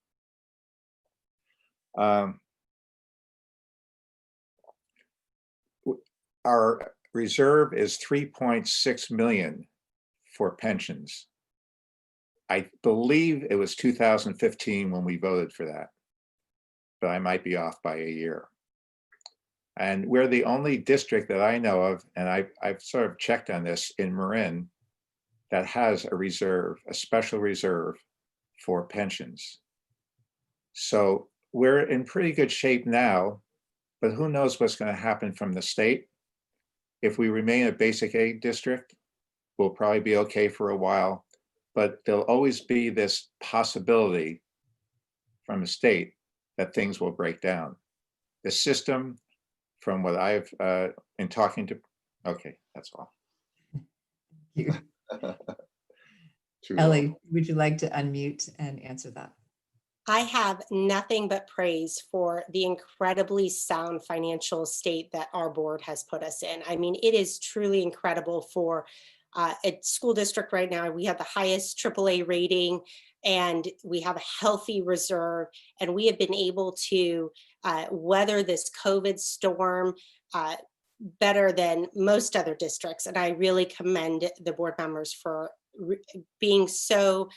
S3: Our reserve is 3.6 million for pensions. I believe it was 2015 when we voted for that, but I might be off by a year. And we're the only district that I know of, and I've sort of checked on this in Marin, that has a reserve, a special reserve for pensions. So we're in pretty good shape now, but who knows what's going to happen from the state. If we remain a basic aid district, we'll probably be okay for a while, but there'll always be this possibility from the state that things will break down. The system, from what I've been talking to, okay, that's all.
S2: Thank you. Ellie, would you like to unmute and answer that?
S4: I have nothing but praise for the incredibly sound financial state that our board has put us in. I mean, it is truly incredible for a school district right now. We have the highest AAA rating, and we have a healthy reserve, and we have been able to weather this COVID storm better than most other districts. And I really commend the board members for being so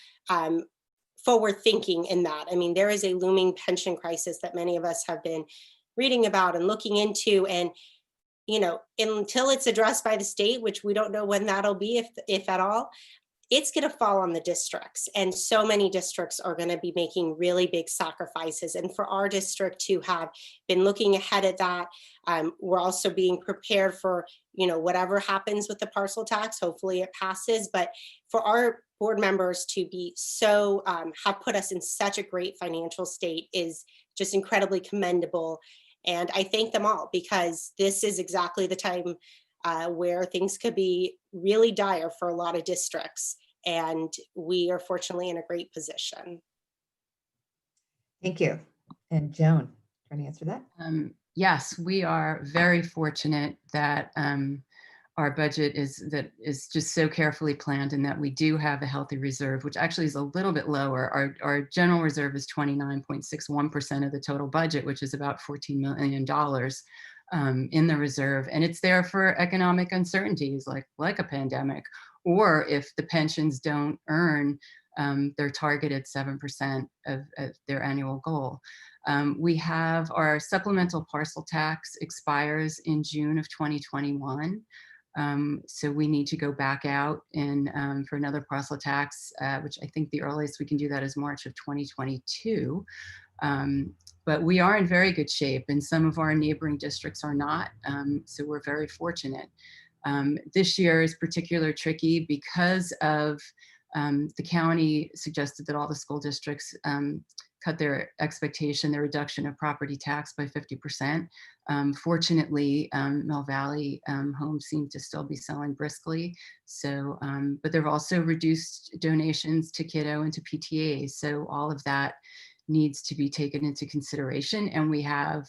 S4: forward thinking in that. I mean, there is a looming pension crisis that many of us have been reading about and looking into, and you know, until it's addressed by the state, which we don't know when that'll be, if at all, it's going to fall on the districts. And so many districts are going to be making really big sacrifices. And for our district to have been looking ahead at that, we're also being prepared for, you know, whatever happens with the parcel tax. Hopefully it passes. But for our board members to be so, have put us in such a great financial state is just incredibly commendable. And I thank them all, because this is exactly the time where things could be really dire for a lot of districts. And we are fortunately in a great position.
S2: Thank you. And Joan, trying to answer that?
S5: Yes, we are very fortunate that our budget is just so carefully planned, and that we do have a healthy reserve, which actually is a little bit lower. Our general reserve is 29.61% of the total budget, which is about $14 million in the reserve. And it's there for economic uncertainties like a pandemic, or if the pensions don't earn their targeted 7% of their annual goal. We have our supplemental parcel tax expires in June of 2021. So we need to go back out and for another parcel tax, which I think the earliest we can do that is March of 2022. But we are in very good shape, and some of our neighboring districts are not. So we're very fortunate. This year is particularly tricky because of the county suggested that all the school districts cut their reduction of property tax by 50%. Fortunately, Mill Valley homes seem to still be selling briskly. So, but they've also reduced donations to kiddo and to PTA. So all of that needs to be taken into consideration. And we have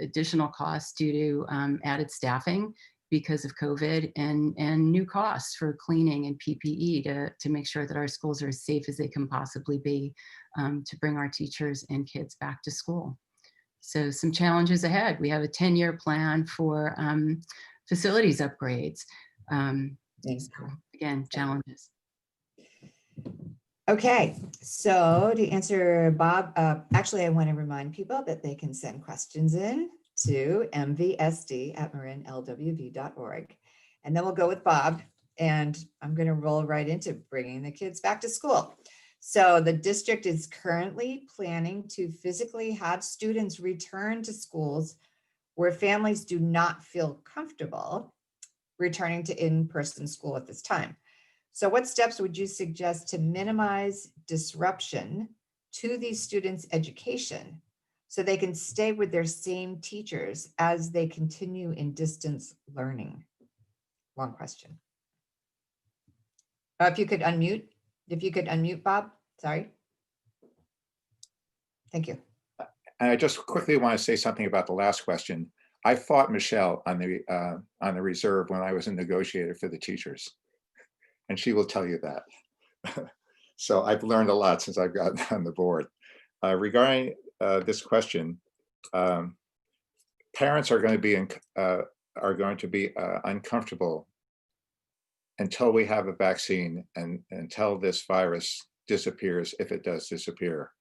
S5: additional costs due to added staffing because of COVID, and new costs for cleaning and PPE to make sure that our schools are as safe as they can possibly be to bring our teachers and kids back to school. So some challenges ahead. We have a 10-year plan for facilities upgrades.
S2: Thanks.
S5: So again, challenges.
S2: Okay, so to answer Bob, actually, I want to remind people that they can send questions in to mvsd@marinlwv.org. And then we'll go with Bob, and I'm going to roll right into bringing the kids back to school. So the district is currently planning to physically have students return to schools where families do not feel comfortable returning to in-person school at this time. So what steps would you suggest to minimize disruption to these students' education so they can stay with their same teachers as they continue in distance learning? Long question. If you could unmute, Bob, sorry. Thank you.
S3: And I just quickly want to say something about the last question. I fought Michelle on the reserve when I was a negotiator for the teachers, and she will tell you that. So I've learned a lot since I've gotten on the board. Regarding this question, parents are going to be uncomfortable until we have a vaccine and until this virus disappears, if it does disappear.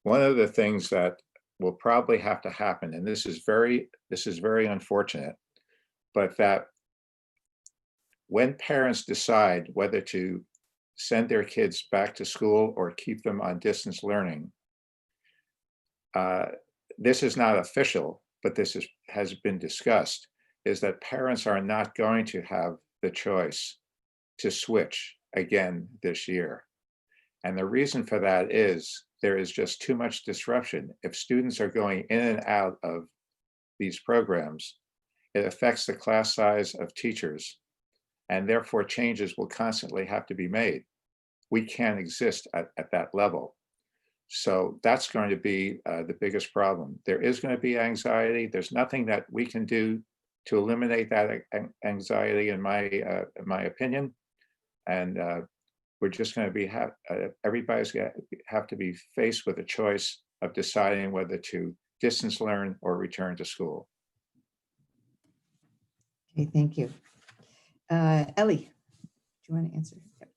S3: One of the things that will probably have to happen, and this is very unfortunate, but that when parents decide whether to send their kids back to school or keep them on distance learning, this is not official, but this has been discussed, is that parents are not going to have the choice to switch again this year. And the reason for that is there is just too much disruption. If students are going in and out of these programs, it affects the class size of teachers, and therefore changes will constantly have to be made. We can't exist at that level. So that's going to be the biggest problem. There is going to be anxiety. There's nothing that we can do to eliminate that anxiety, in my opinion. And we're just going to be, everybody's going to have to be faced with a choice of deciding whether to distance learn or return to school.
S2: Okay, thank you. Ellie, do you want to answer? Yep.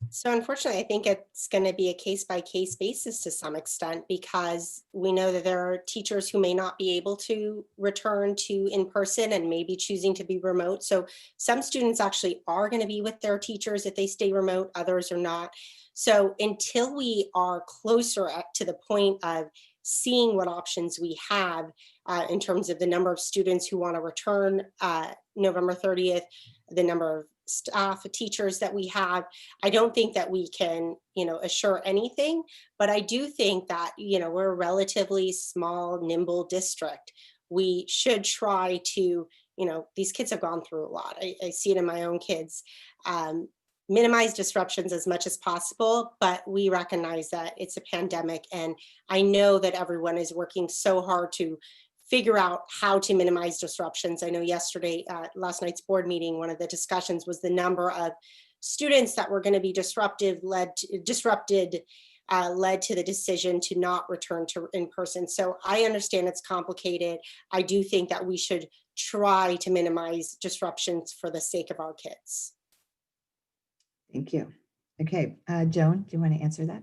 S4: So unfortunately, I think it's going to be a case-by-case basis to some extent, because we know that there are teachers who may not be able to return to in-person and maybe choosing to be remote. So some students actually are going to be with their teachers if they stay remote, others are not. So until we are closer to the point of seeing what options we have in terms of the number of students who want to return November 30th, the number of staff, teachers that we have, I don't think that we can, assure anything, but I do think that, we're a relatively small, nimble district. We should try to, these kids have gone through a lot. I see it in my own kids. Minimize disruptions as much as possible, but we recognize that it's a pandemic, and I know that everyone is working so hard to figure out how to minimize disruptions. I know yesterday, last night's board meeting, one of the discussions was the number of students that were going to be disrupted led to the decision to not return to in person. So I understand it's complicated. I do think that we should try to minimize disruptions for the sake of our kids.
S2: Thank you. Okay, Joan, do you want to answer that?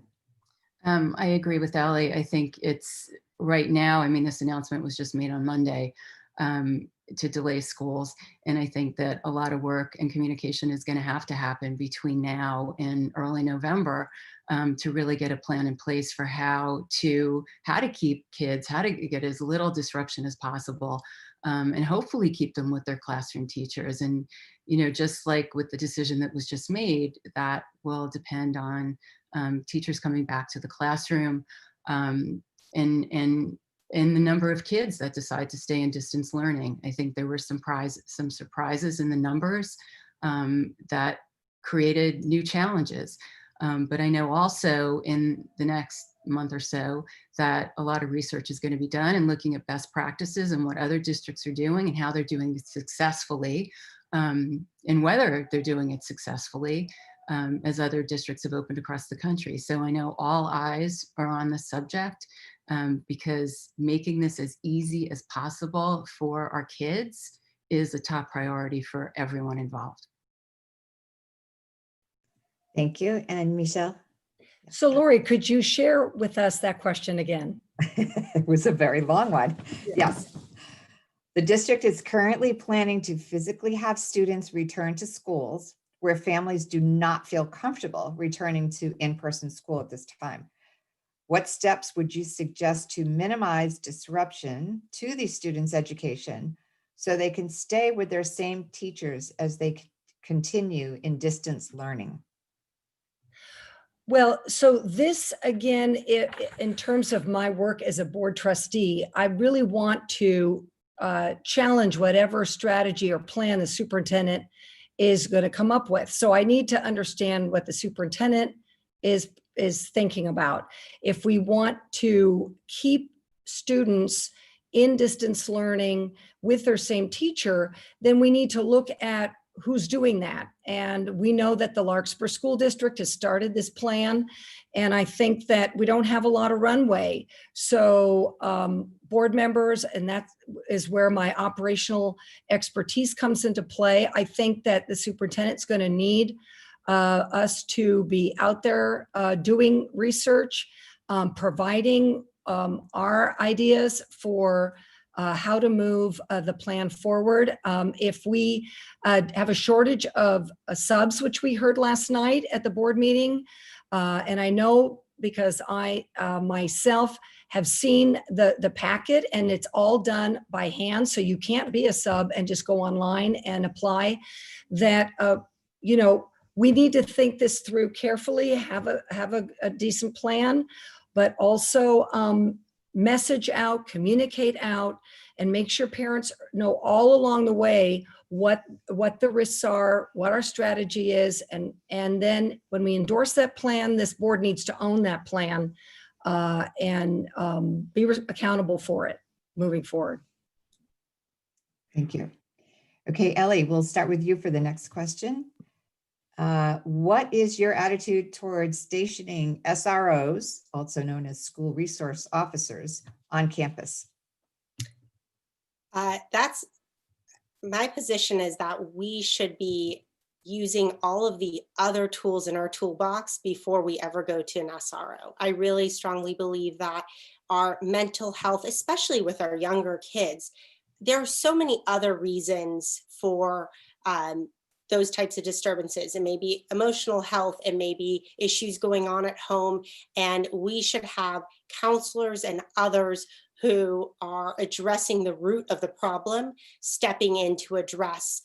S5: I agree with Ellie. I think it's right now, this announcement was just made on Monday to delay schools. And I think that a lot of work and communication is going to have to happen between now and early November to really get a plan in place for how to keep kids, how to get as little disruption as possible, and hopefully keep them with their classroom teachers. And, just like with the decision that was just made, that will depend on teachers coming back to the classroom and the number of kids that decide to stay in distance learning. I think there were some surprises in the numbers that created new challenges. But I know also in the next month or so that a lot of research is going to be done and looking at best practices and what other districts are doing and how they're doing it successfully, and whether they're doing it successfully, as other districts have opened across the country. So I know all eyes are on the subject, because making this as easy as possible for our kids is a top priority for everyone involved.
S2: Thank you. And Michelle?
S6: So Lori, could you share with us that question again?
S2: It was a very long one. Yes. The district is currently planning to physically have students return to schools where families do not feel comfortable returning to in-person school at this time. What steps would you suggest to minimize disruption to these students' education so they can stay with their same teachers as they continue in distance learning?
S6: Well, so this again, in terms of my work as a board trustee, I really want to challenge whatever strategy or plan the superintendent is going to come up with. So I need to understand what the superintendent is thinking about. If we want to keep students in distance learning with their same teacher, then we need to look at who's doing that. And we know that the Larkspur School District has started this plan. And I think that we don't have a lot of runway. So board members, and that is where my operational expertise comes into play. I think that the superintendent's going to need us to be out there doing research, providing our ideas for how to move the plan forward. If we have a shortage of subs, which we heard last night at the board meeting, and I know because I myself have seen the packet and it's all done by hand, so you can't be a sub and just go online and apply. That you know, we need to think this through carefully, have a decent plan, but also message out, communicate out, and make sure parents know all along the way what the risks are, what our strategy is, and then when we endorse that plan, this board needs to own that plan and be accountable for it moving forward.
S2: Thank you. Okay, Ellie, we'll start with you for the next question. What is your attitude towards stationing SROs, also known as school resource officers, on campus?
S4: That's my position, is that we should be using all of the other tools in our toolbox before we ever go to an SRO. I really strongly believe that our mental health, especially with our younger kids, there are so many other reasons for those types of disturbances. It may be emotional health, it may be issues going on at home, and we should have counselors and others who are addressing the root of the problem, stepping in to address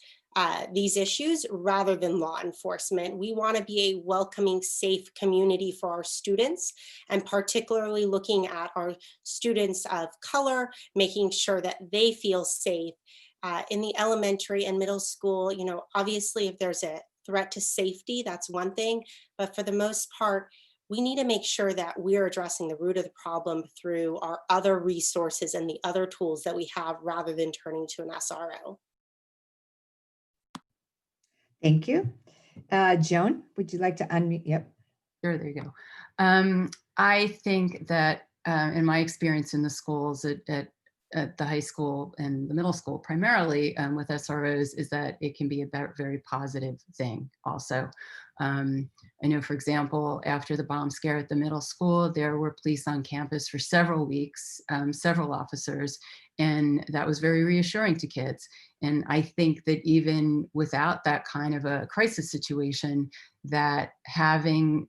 S4: these issues rather than law enforcement. We want to be a welcoming, safe community for our students, and particularly looking at our students of color, making sure that they feel safe. In the elementary and middle school, you know, obviously if there's a threat to safety, that's one thing, but for the most part, we need to make sure that we're addressing the root of the problem through our other resources and the other tools that we have rather than turning to an SRO.
S2: Thank you. Joan, would you like to unmute? Yep.
S5: Sure, there you go. I think that in my experience in the schools at the high school and the middle school primarily with SROs, is that it can be a very positive thing also. I know, for example, after the bomb scare at the middle school, there were police on campus for several weeks, several officers, and that was very reassuring to kids. And I think that even without that kind of a crisis situation, that having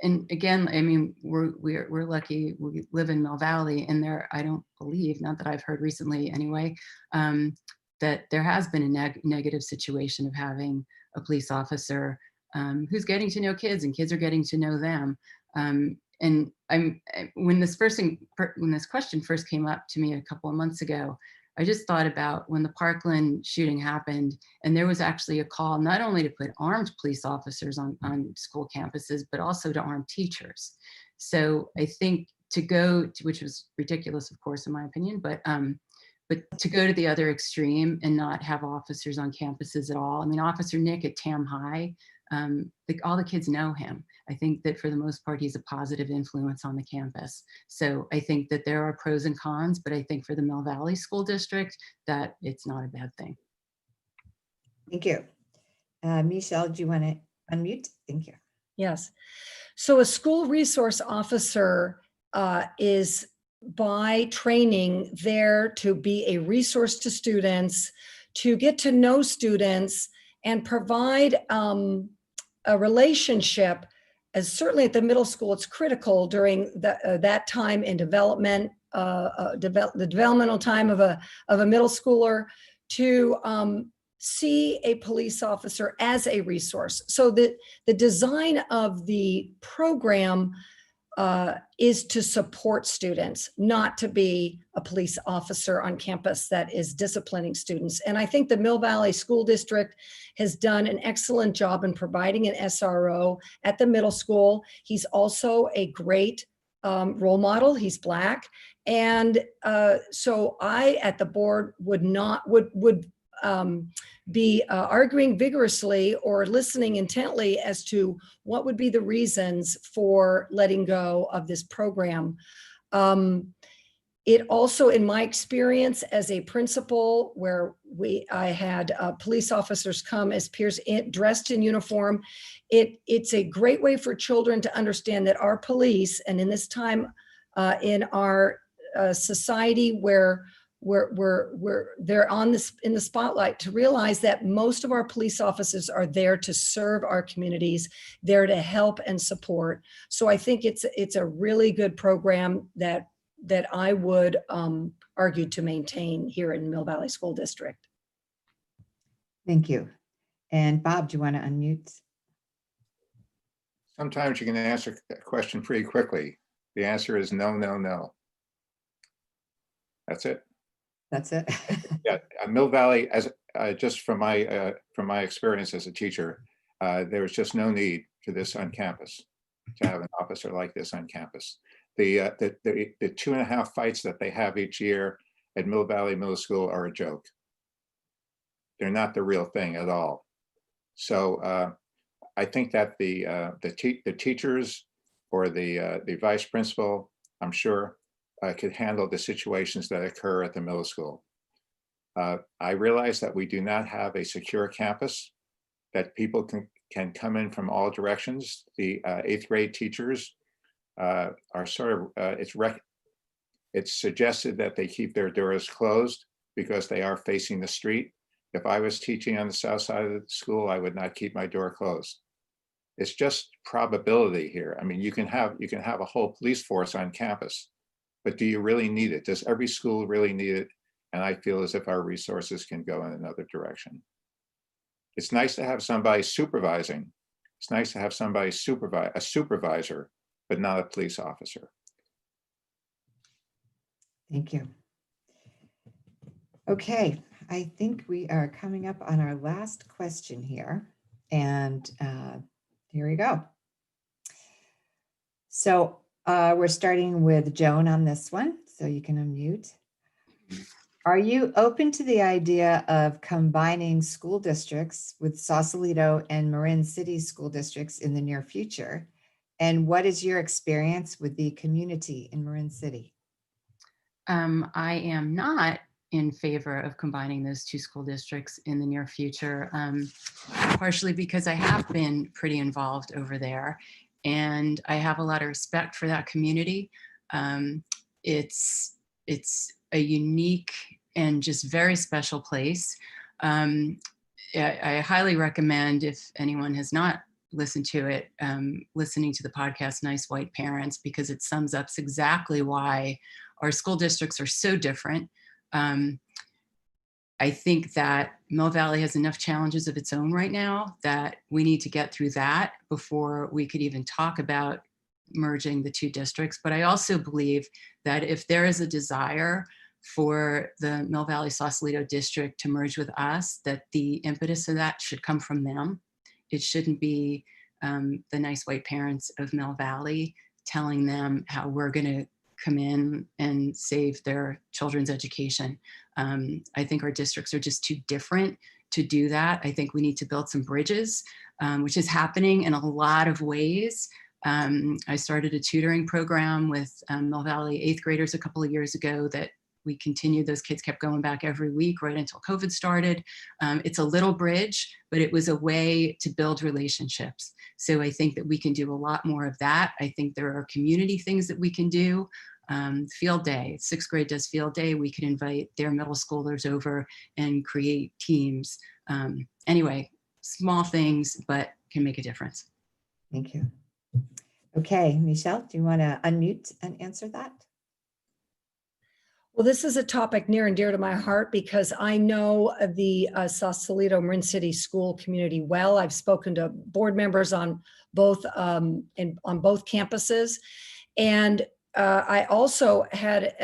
S5: and again, I mean, we're lucky we live in Mill Valley, and there, I don't believe, not that I've heard recently anyway, that there has been a negative situation of having a police officer who's getting to know kids, and kids are getting to know them. And when this question first came up to me a couple of months ago, I just thought about when the Parkland shooting happened, and there was actually a call not only to put armed police officers on school campuses, but also to arm teachers. So I think to go to, which was ridiculous, of course, in my opinion, but to go to the other extreme and not have officers on campuses at all. I mean, Officer Nick at Tam High all the kids know him. I think that for the most part, he's a positive influence on the campus. So I think that there are pros and cons, but I think for the Mill Valley School District, that it's not a bad thing.
S2: Thank you. Michelle, do you want to unmute? Thank you.
S6: Yes. So a school resource officer is by training there to be a resource to students, to get to know students and provide a relationship. As certainly at the middle school, it's critical during that time in development, the developmental time of a middle schooler, to see a police officer as a resource. So that the design of the program is to support students, not to be a police officer on campus that is disciplining students. And I think the Mill Valley School District has done an excellent job in providing an SRO at the middle school. He's also a great role model. He's Black. And so I, at the board, would be arguing vigorously or listening intently as to what would be the reasons for letting go of this program. It also, in my experience as a principal, where I had police officers come as peers dressed in uniform, it's a great way for children to understand that our police, and in this time in our society where they're on this in the spotlight, to realize that most of our police officers are there to serve our communities, there to help and support. So I think it's a really good program that I would argue to maintain here in Mill Valley School District.
S2: Thank you. And Bob, do you want to unmute?
S3: Sometimes you can answer a question pretty quickly. The answer is no, no, no. That's it.
S2: That's it.
S3: Yeah, Mill Valley, as just from my experience as a teacher, there was just no need for this on campus, to have an officer like this on campus. The 2.5 fights that they have each year at Mill Valley Middle School are a joke. They're not the real thing at all. So I think that the teachers or the vice principal, I'm sure, could handle the situations that occur at the middle school. I realize that we do not have a secure campus, that people can come in from all directions. The 8th grade teachers are sort of, it's suggested that they keep their doors closed because they are facing the street. If I was teaching on the south side of the school, I would not keep my door closed. It's just probability here. I mean, you can have a whole police force on campus, but do you really need it? Does every school really need it? And I feel as if our resources can go in another direction. It's nice to have somebody supervising. It's nice to have somebody a supervisor, but not a police officer.
S2: Thank you. Okay, I think we are coming up on our last question here. And here we go. So we're starting with Joan on this one, so you can unmute. Are you open to the idea of combining school districts with Sausalito and Marin City school districts in the near future? And what is your experience with the community in Marin City?
S5: I am not in favor of combining those two school districts in the near future, partially because I have been pretty involved over there and I have a lot of respect for that community. It's a unique and just very special place. I highly recommend, if anyone has not listened to it, listening to the podcast Nice White Parents, because it sums up exactly why our school districts are so different. I think that Mill Valley has enough challenges of its own right now that we need to get through that before we could even talk about merging the two districts. But I also believe that if there is a desire for the Mill Valley Sausalito district to merge with us, that the impetus of that should come from them. It shouldn't be the Nice White Parents of Mill Valley telling them how we're going to come in and save their children's education. I think our districts are just too different to do that. I think we need to build some bridges, which is happening in a lot of ways. I started a tutoring program with Mill Valley 8th graders a couple of years ago that we continued. Those kids kept going back every week right until COVID started. It's a little bridge, but it was a way to build relationships. So I think that we can do a lot more of that. I think there are community things that we can do. Field day, 6th grade does field day. We could invite their middle schoolers over and create teams. Anyway, small things, but can make a difference.
S2: Thank you. Okay, Michelle, do you want to unmute and answer that?
S6: Well, this is a topic near and dear to my heart because I know the Sausalito Marin City school community well. I've spoken to board members on both on both campuses, and I also had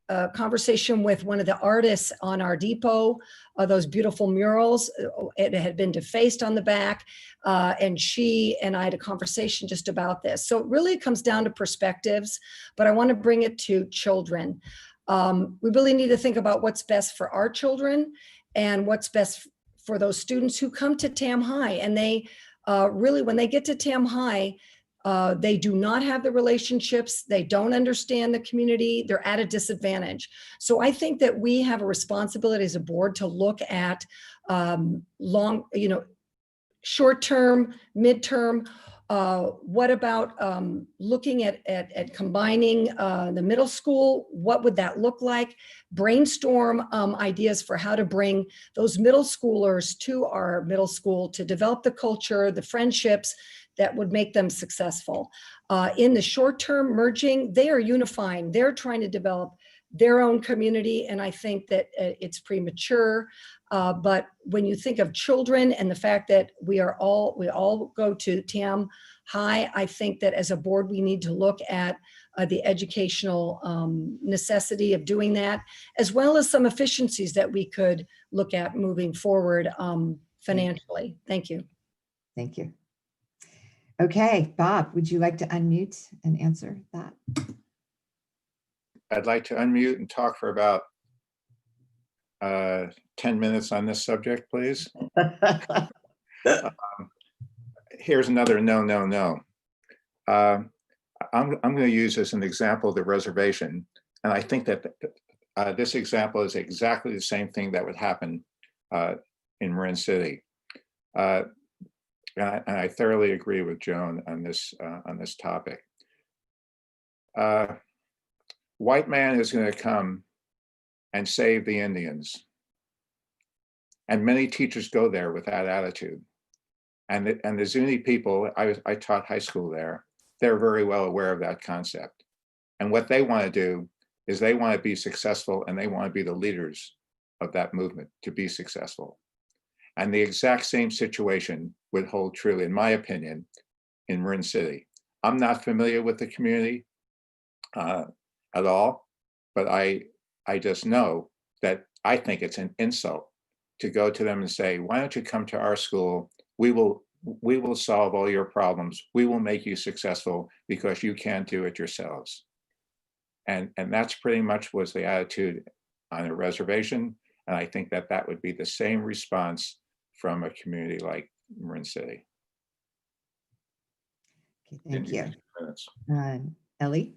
S6: a conversation with one of the artists on our depot. Those beautiful murals. It had been defaced on the back, and she and I had a conversation just about this. So it really comes down to perspectives, but I want to bring it to children. We really need to think about what's best for our children and what's best for those students who come to Tam High. And they really, when they get to Tam High, they do not have the relationships. They don't understand the community. They're at a disadvantage. So I think that we have a responsibility as a board to look at short-term, midterm. What about looking at combining the middle school? What would that look like? Brainstorm ideas for how to bring those middle schoolers to our middle school to develop the culture, the friendships that would make them successful. In the short term, merging, they are unifying. They're trying to develop their own community, and I think that it's premature. But when you think of children and the fact that we all go to Tam High, I think that as a board, we need to look at the educational necessity of doing that, as well as some efficiencies that we could look at moving forward financially. Thank you.
S2: Thank you. Okay, Bob, would you like to unmute and answer that?
S3: I'd like to unmute and talk for about 10 minutes on this subject, please. Here's another no. I'm going to use as an example the reservation. And I think that this example is exactly the same thing that would happen in Marin City. And I thoroughly agree with Joan on this topic. White man is going to come and save the Indians. And many teachers go there with that attitude. And the Zuni people, I taught high school there, they're very well aware of that concept. And what they want to do is they want to be successful, and they want to be the leaders of that movement to be successful. And the exact same situation would hold true, in my opinion, in Marin City. I'm not familiar with the community at all, but I just know that I think it's an insult to go to them and say, why don't you come to our school? We will solve all your problems. We will make you successful because you can't do it yourselves. And that's pretty much was the attitude on a reservation. And I think that that would be the same response from a community like Marin City.
S2: Okay, thank you. Ellie?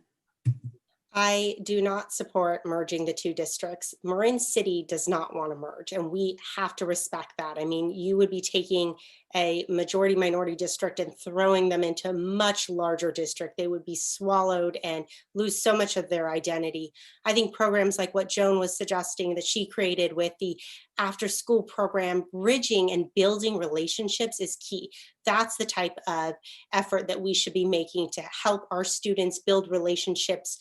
S4: I do not support merging the two districts. Marin City does not want to merge, and we have to respect that. I mean, you would be taking a majority minority district and throwing them into a much larger district. They would be swallowed and lose so much of their identity. I think programs like what Joan was suggesting that she created with the after school program, bridging and building relationships is key. That's the type of effort that we should be making to help our students build relationships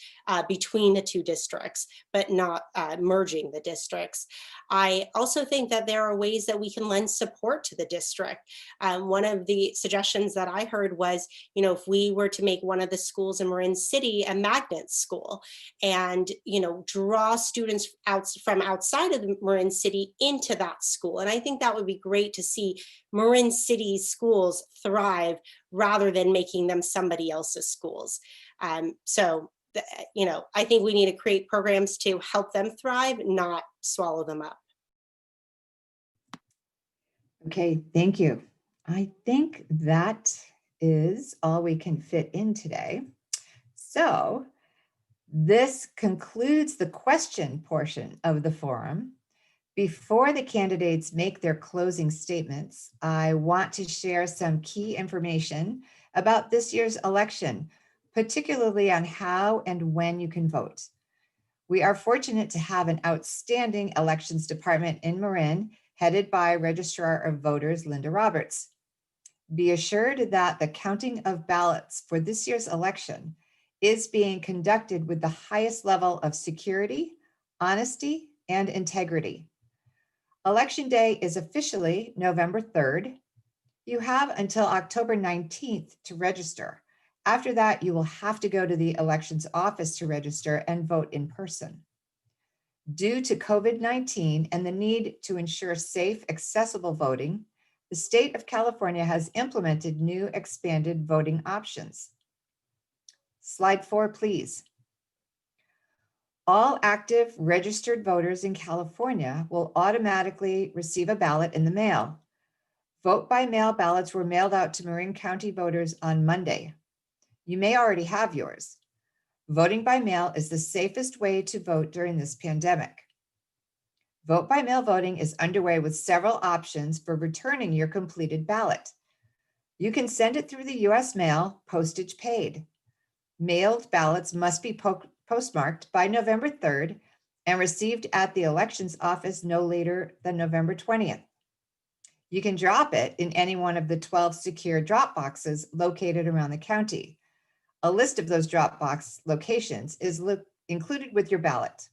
S4: between the two districts, but not merging the districts. I also think that there are ways that we can lend support to the district. One of the suggestions that I heard was, if we were to make one of the schools in Marin City a magnet school and, draw students from outside of the Marin City into that school. And I think that would be great to see Marin City schools thrive rather than making them somebody else's schools. I think we need to create programs to help them thrive, not swallow them up.
S2: Okay, thank you. I think that is all we can fit in today. So this concludes the question portion of the forum. Before the candidates make their closing statements, I want to share some key information about this year's election, particularly on how and when you can vote. We are fortunate to have an outstanding elections department in Marin, headed by Registrar of Voters, Linda Roberts. Be assured that the counting of ballots for this year's election is being conducted with the highest level of security, honesty, and integrity. Election Day is officially November 3rd. You have until October 19th to register. After that, you will have to go to the elections office to register and vote in person. Due to COVID-19 and the need to ensure safe, accessible voting, the state of California has implemented new expanded voting options. Slide 4, please. All active registered voters in California will automatically receive a ballot in the mail. Vote by mail ballots were mailed out to Marin County voters on Monday. You may already have yours. Voting by mail is the safest way to vote during this pandemic. Vote by mail voting is underway with several options for returning your completed ballot. You can send it through the US mail, postage paid. Mailed ballots must be postmarked by November 3rd and received at the elections office no later than November 20th. You can drop it in any one of the 12 secure drop boxes located around the county. A list of those drop box locations is included with your ballot.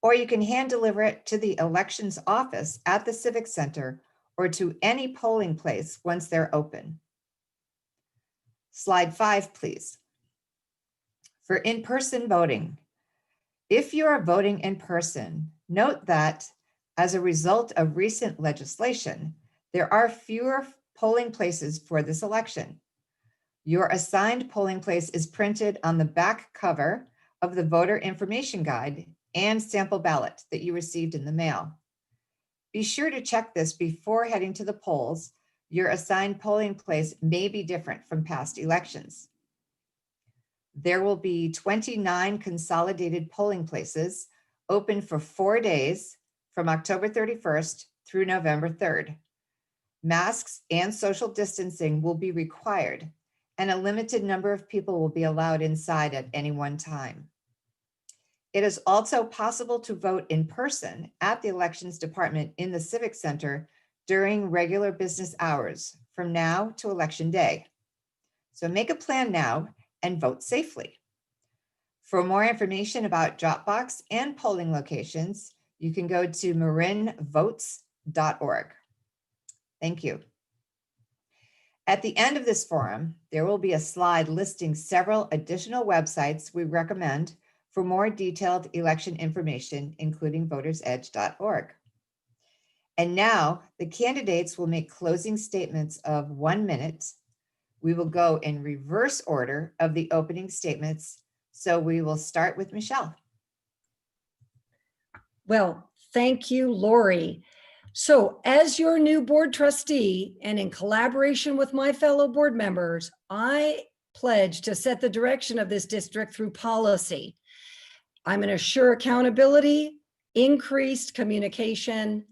S2: Or you can hand deliver it to the elections office at the Civic Center or to any polling place once they're open. Slide 5, please. For in-person voting, if you are voting in person, note that as a result of recent legislation, there are fewer polling places for this election. Your assigned polling place is printed on the back cover of the voter information guide and sample ballot that you received in the mail. Be sure to check this before heading to the polls. Your assigned polling place may be different from past elections. There will be 29 consolidated polling places open for 4 days from October 31st through November 3rd. Masks and social distancing will be required, and a limited number of people will be allowed inside at any one time. It is also possible to vote in person at the elections department in the Civic Center during regular business hours from now to Election Day. So make a plan now and vote safely. For more information about Dropbox and polling locations, you can go to marinvotes.org. Thank you. At the end of this forum, there will be a slide listing several additional websites we recommend for more detailed election information, including votersedge.org. And now the candidates will make closing statements of 1 minute. We will go in reverse order of the opening statements. So we will start with Michelle.
S6: Well, thank you, Lori. So as your new board trustee and in collaboration with my fellow board members, I pledge to set the direction of this district through policy. I'm going to assure accountability, increased communication,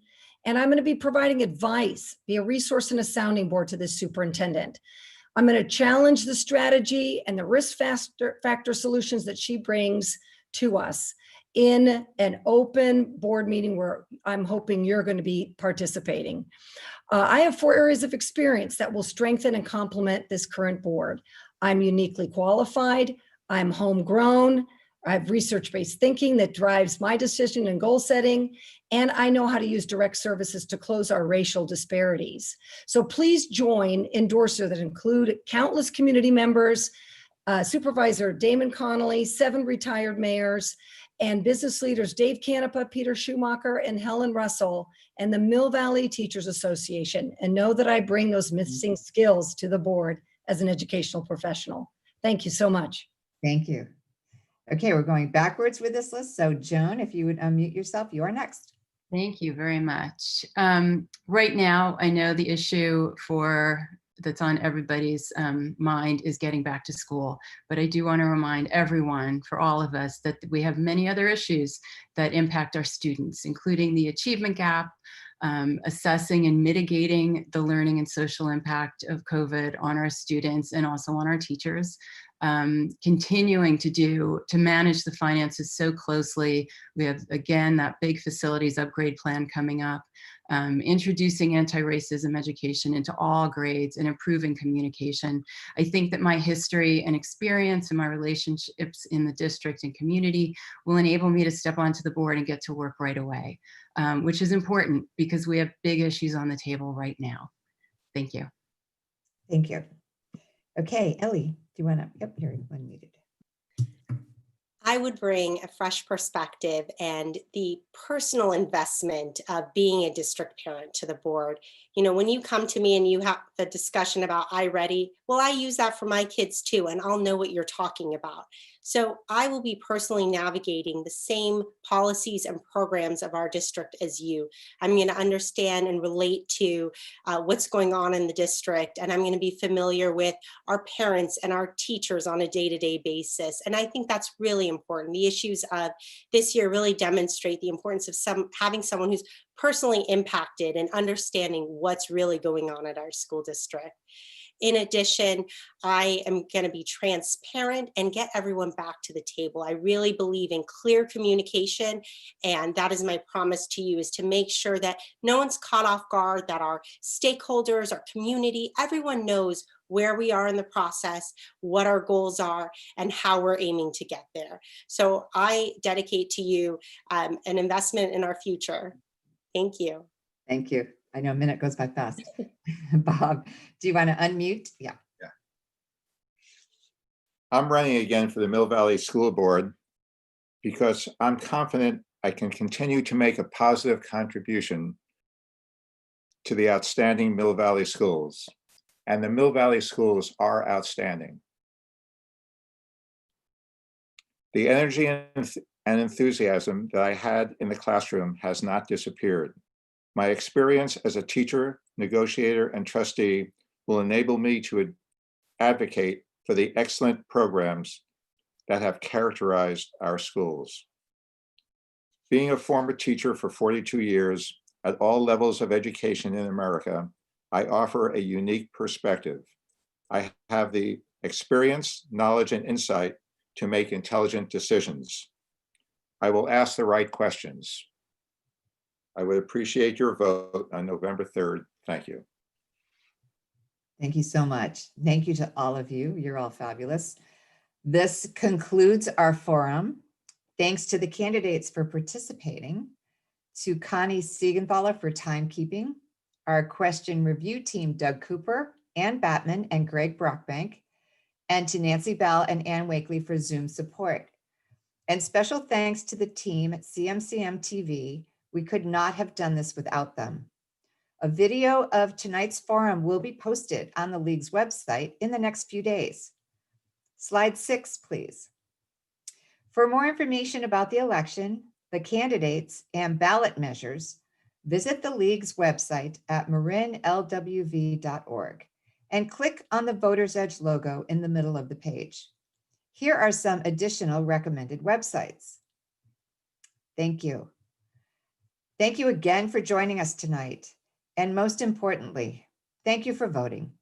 S6: and I'm going to be providing advice, be a resource and a sounding board to this superintendent. I'm going to challenge the strategy and the risk factor solutions that she brings to us in an open board meeting where I'm hoping you're going to be participating. I have 4 areas of experience that will strengthen and complement this current board. I'm uniquely qualified. I'm homegrown. I have research-based thinking that drives my decision and goal setting, and I know how to use direct services to close our racial disparities. So please join endorser that include countless community members, Supervisor Damon Connolly, 7 retired mayors, and business leaders Dave Canepa, Peter Schumacher, and Helen Russell, and the Mill Valley Teachers Association, and know that I bring those missing skills to the board as an educational professional. Thank you so much.
S2: Thank you. Okay, we're going backwards with this list. So Joan, if you would unmute yourself, you are next.
S5: Thank you very much. Right now, I know the issue that's on everybody's mind is getting back to school, but I do want to remind everyone, for all of us, that we have many other issues that impact our students, including the achievement gap, assessing and mitigating the learning and social impact of COVID on our students and also on our teachers, continuing to manage the finances so closely. We have, again, that big facilities upgrade plan coming up, introducing anti-racism education into all grades and improving communication. I think that my history and experience and my relationships in the district and community will enable me to step onto the board and get to work right away, which is important because we have big issues on the table right now. Thank you.
S2: Thank you. Okay, Ellie, do you want to, yep, you're unmuted.
S4: I would bring a fresh perspective and the personal investment of being a district parent to the board. You know, when you come to me and you have the discussion about iReady, well, I use that for my kids too, and I'll know what you're talking about. So I will be personally navigating the same policies and programs of our district as you. I'm going to understand and relate to what's going on in the district, and I'm going to be familiar with our parents and our teachers on a day-to-day basis. And I think that's really important. The issues of this year really demonstrate the importance of having someone who's personally impacted and understanding what's really going on at our school district. In addition, I am going to be transparent and get everyone back to the table. I really believe in clear communication, and that is my promise to you, is to make sure that no one's caught off guard, that our stakeholders, our community, everyone knows where we are in the process, what our goals are, and how we're aiming to get there. So I dedicate to you an investment in our future. Thank you.
S2: Thank you. I know a minute goes by fast. Bob, do you want to unmute? Yeah.
S3: I'm running again for the Mill Valley School Board because I'm confident I can continue to make a positive contribution to the outstanding Mill Valley schools. And the Mill Valley schools are outstanding. The energy and enthusiasm that I had in the classroom has not disappeared. My experience as a teacher, negotiator, and trustee will enable me to advocate for the excellent programs that have characterized our schools. Being a former teacher for 42 years at all levels of education in America, I offer a unique perspective. I have the experience, knowledge, and insight to make intelligent decisions. I will ask the right questions. I would appreciate your vote on November 3rd. Thank you.
S2: Thank you so much. Thank you to all of you. You're all fabulous. This concludes our forum. Thanks to the candidates for participating, to Connie Siegenthaler for timekeeping, our question review team, Doug Cooper, Ann Batman, and Greg Brockbank, and to Nancy Bell and Ann Wakely for Zoom support. And special thanks to the team at CMCM TV. We could not have done this without them. A video of tonight's forum will be posted on the League's website in the next few days. Slide 6, please. For more information about the election, the candidates, and ballot measures, visit the League's website at marinlwv.org and click on the Voter's Edge logo in the middle of the page. Here are some additional recommended websites. Thank you. Thank you again for joining us tonight. And most importantly, thank you for voting.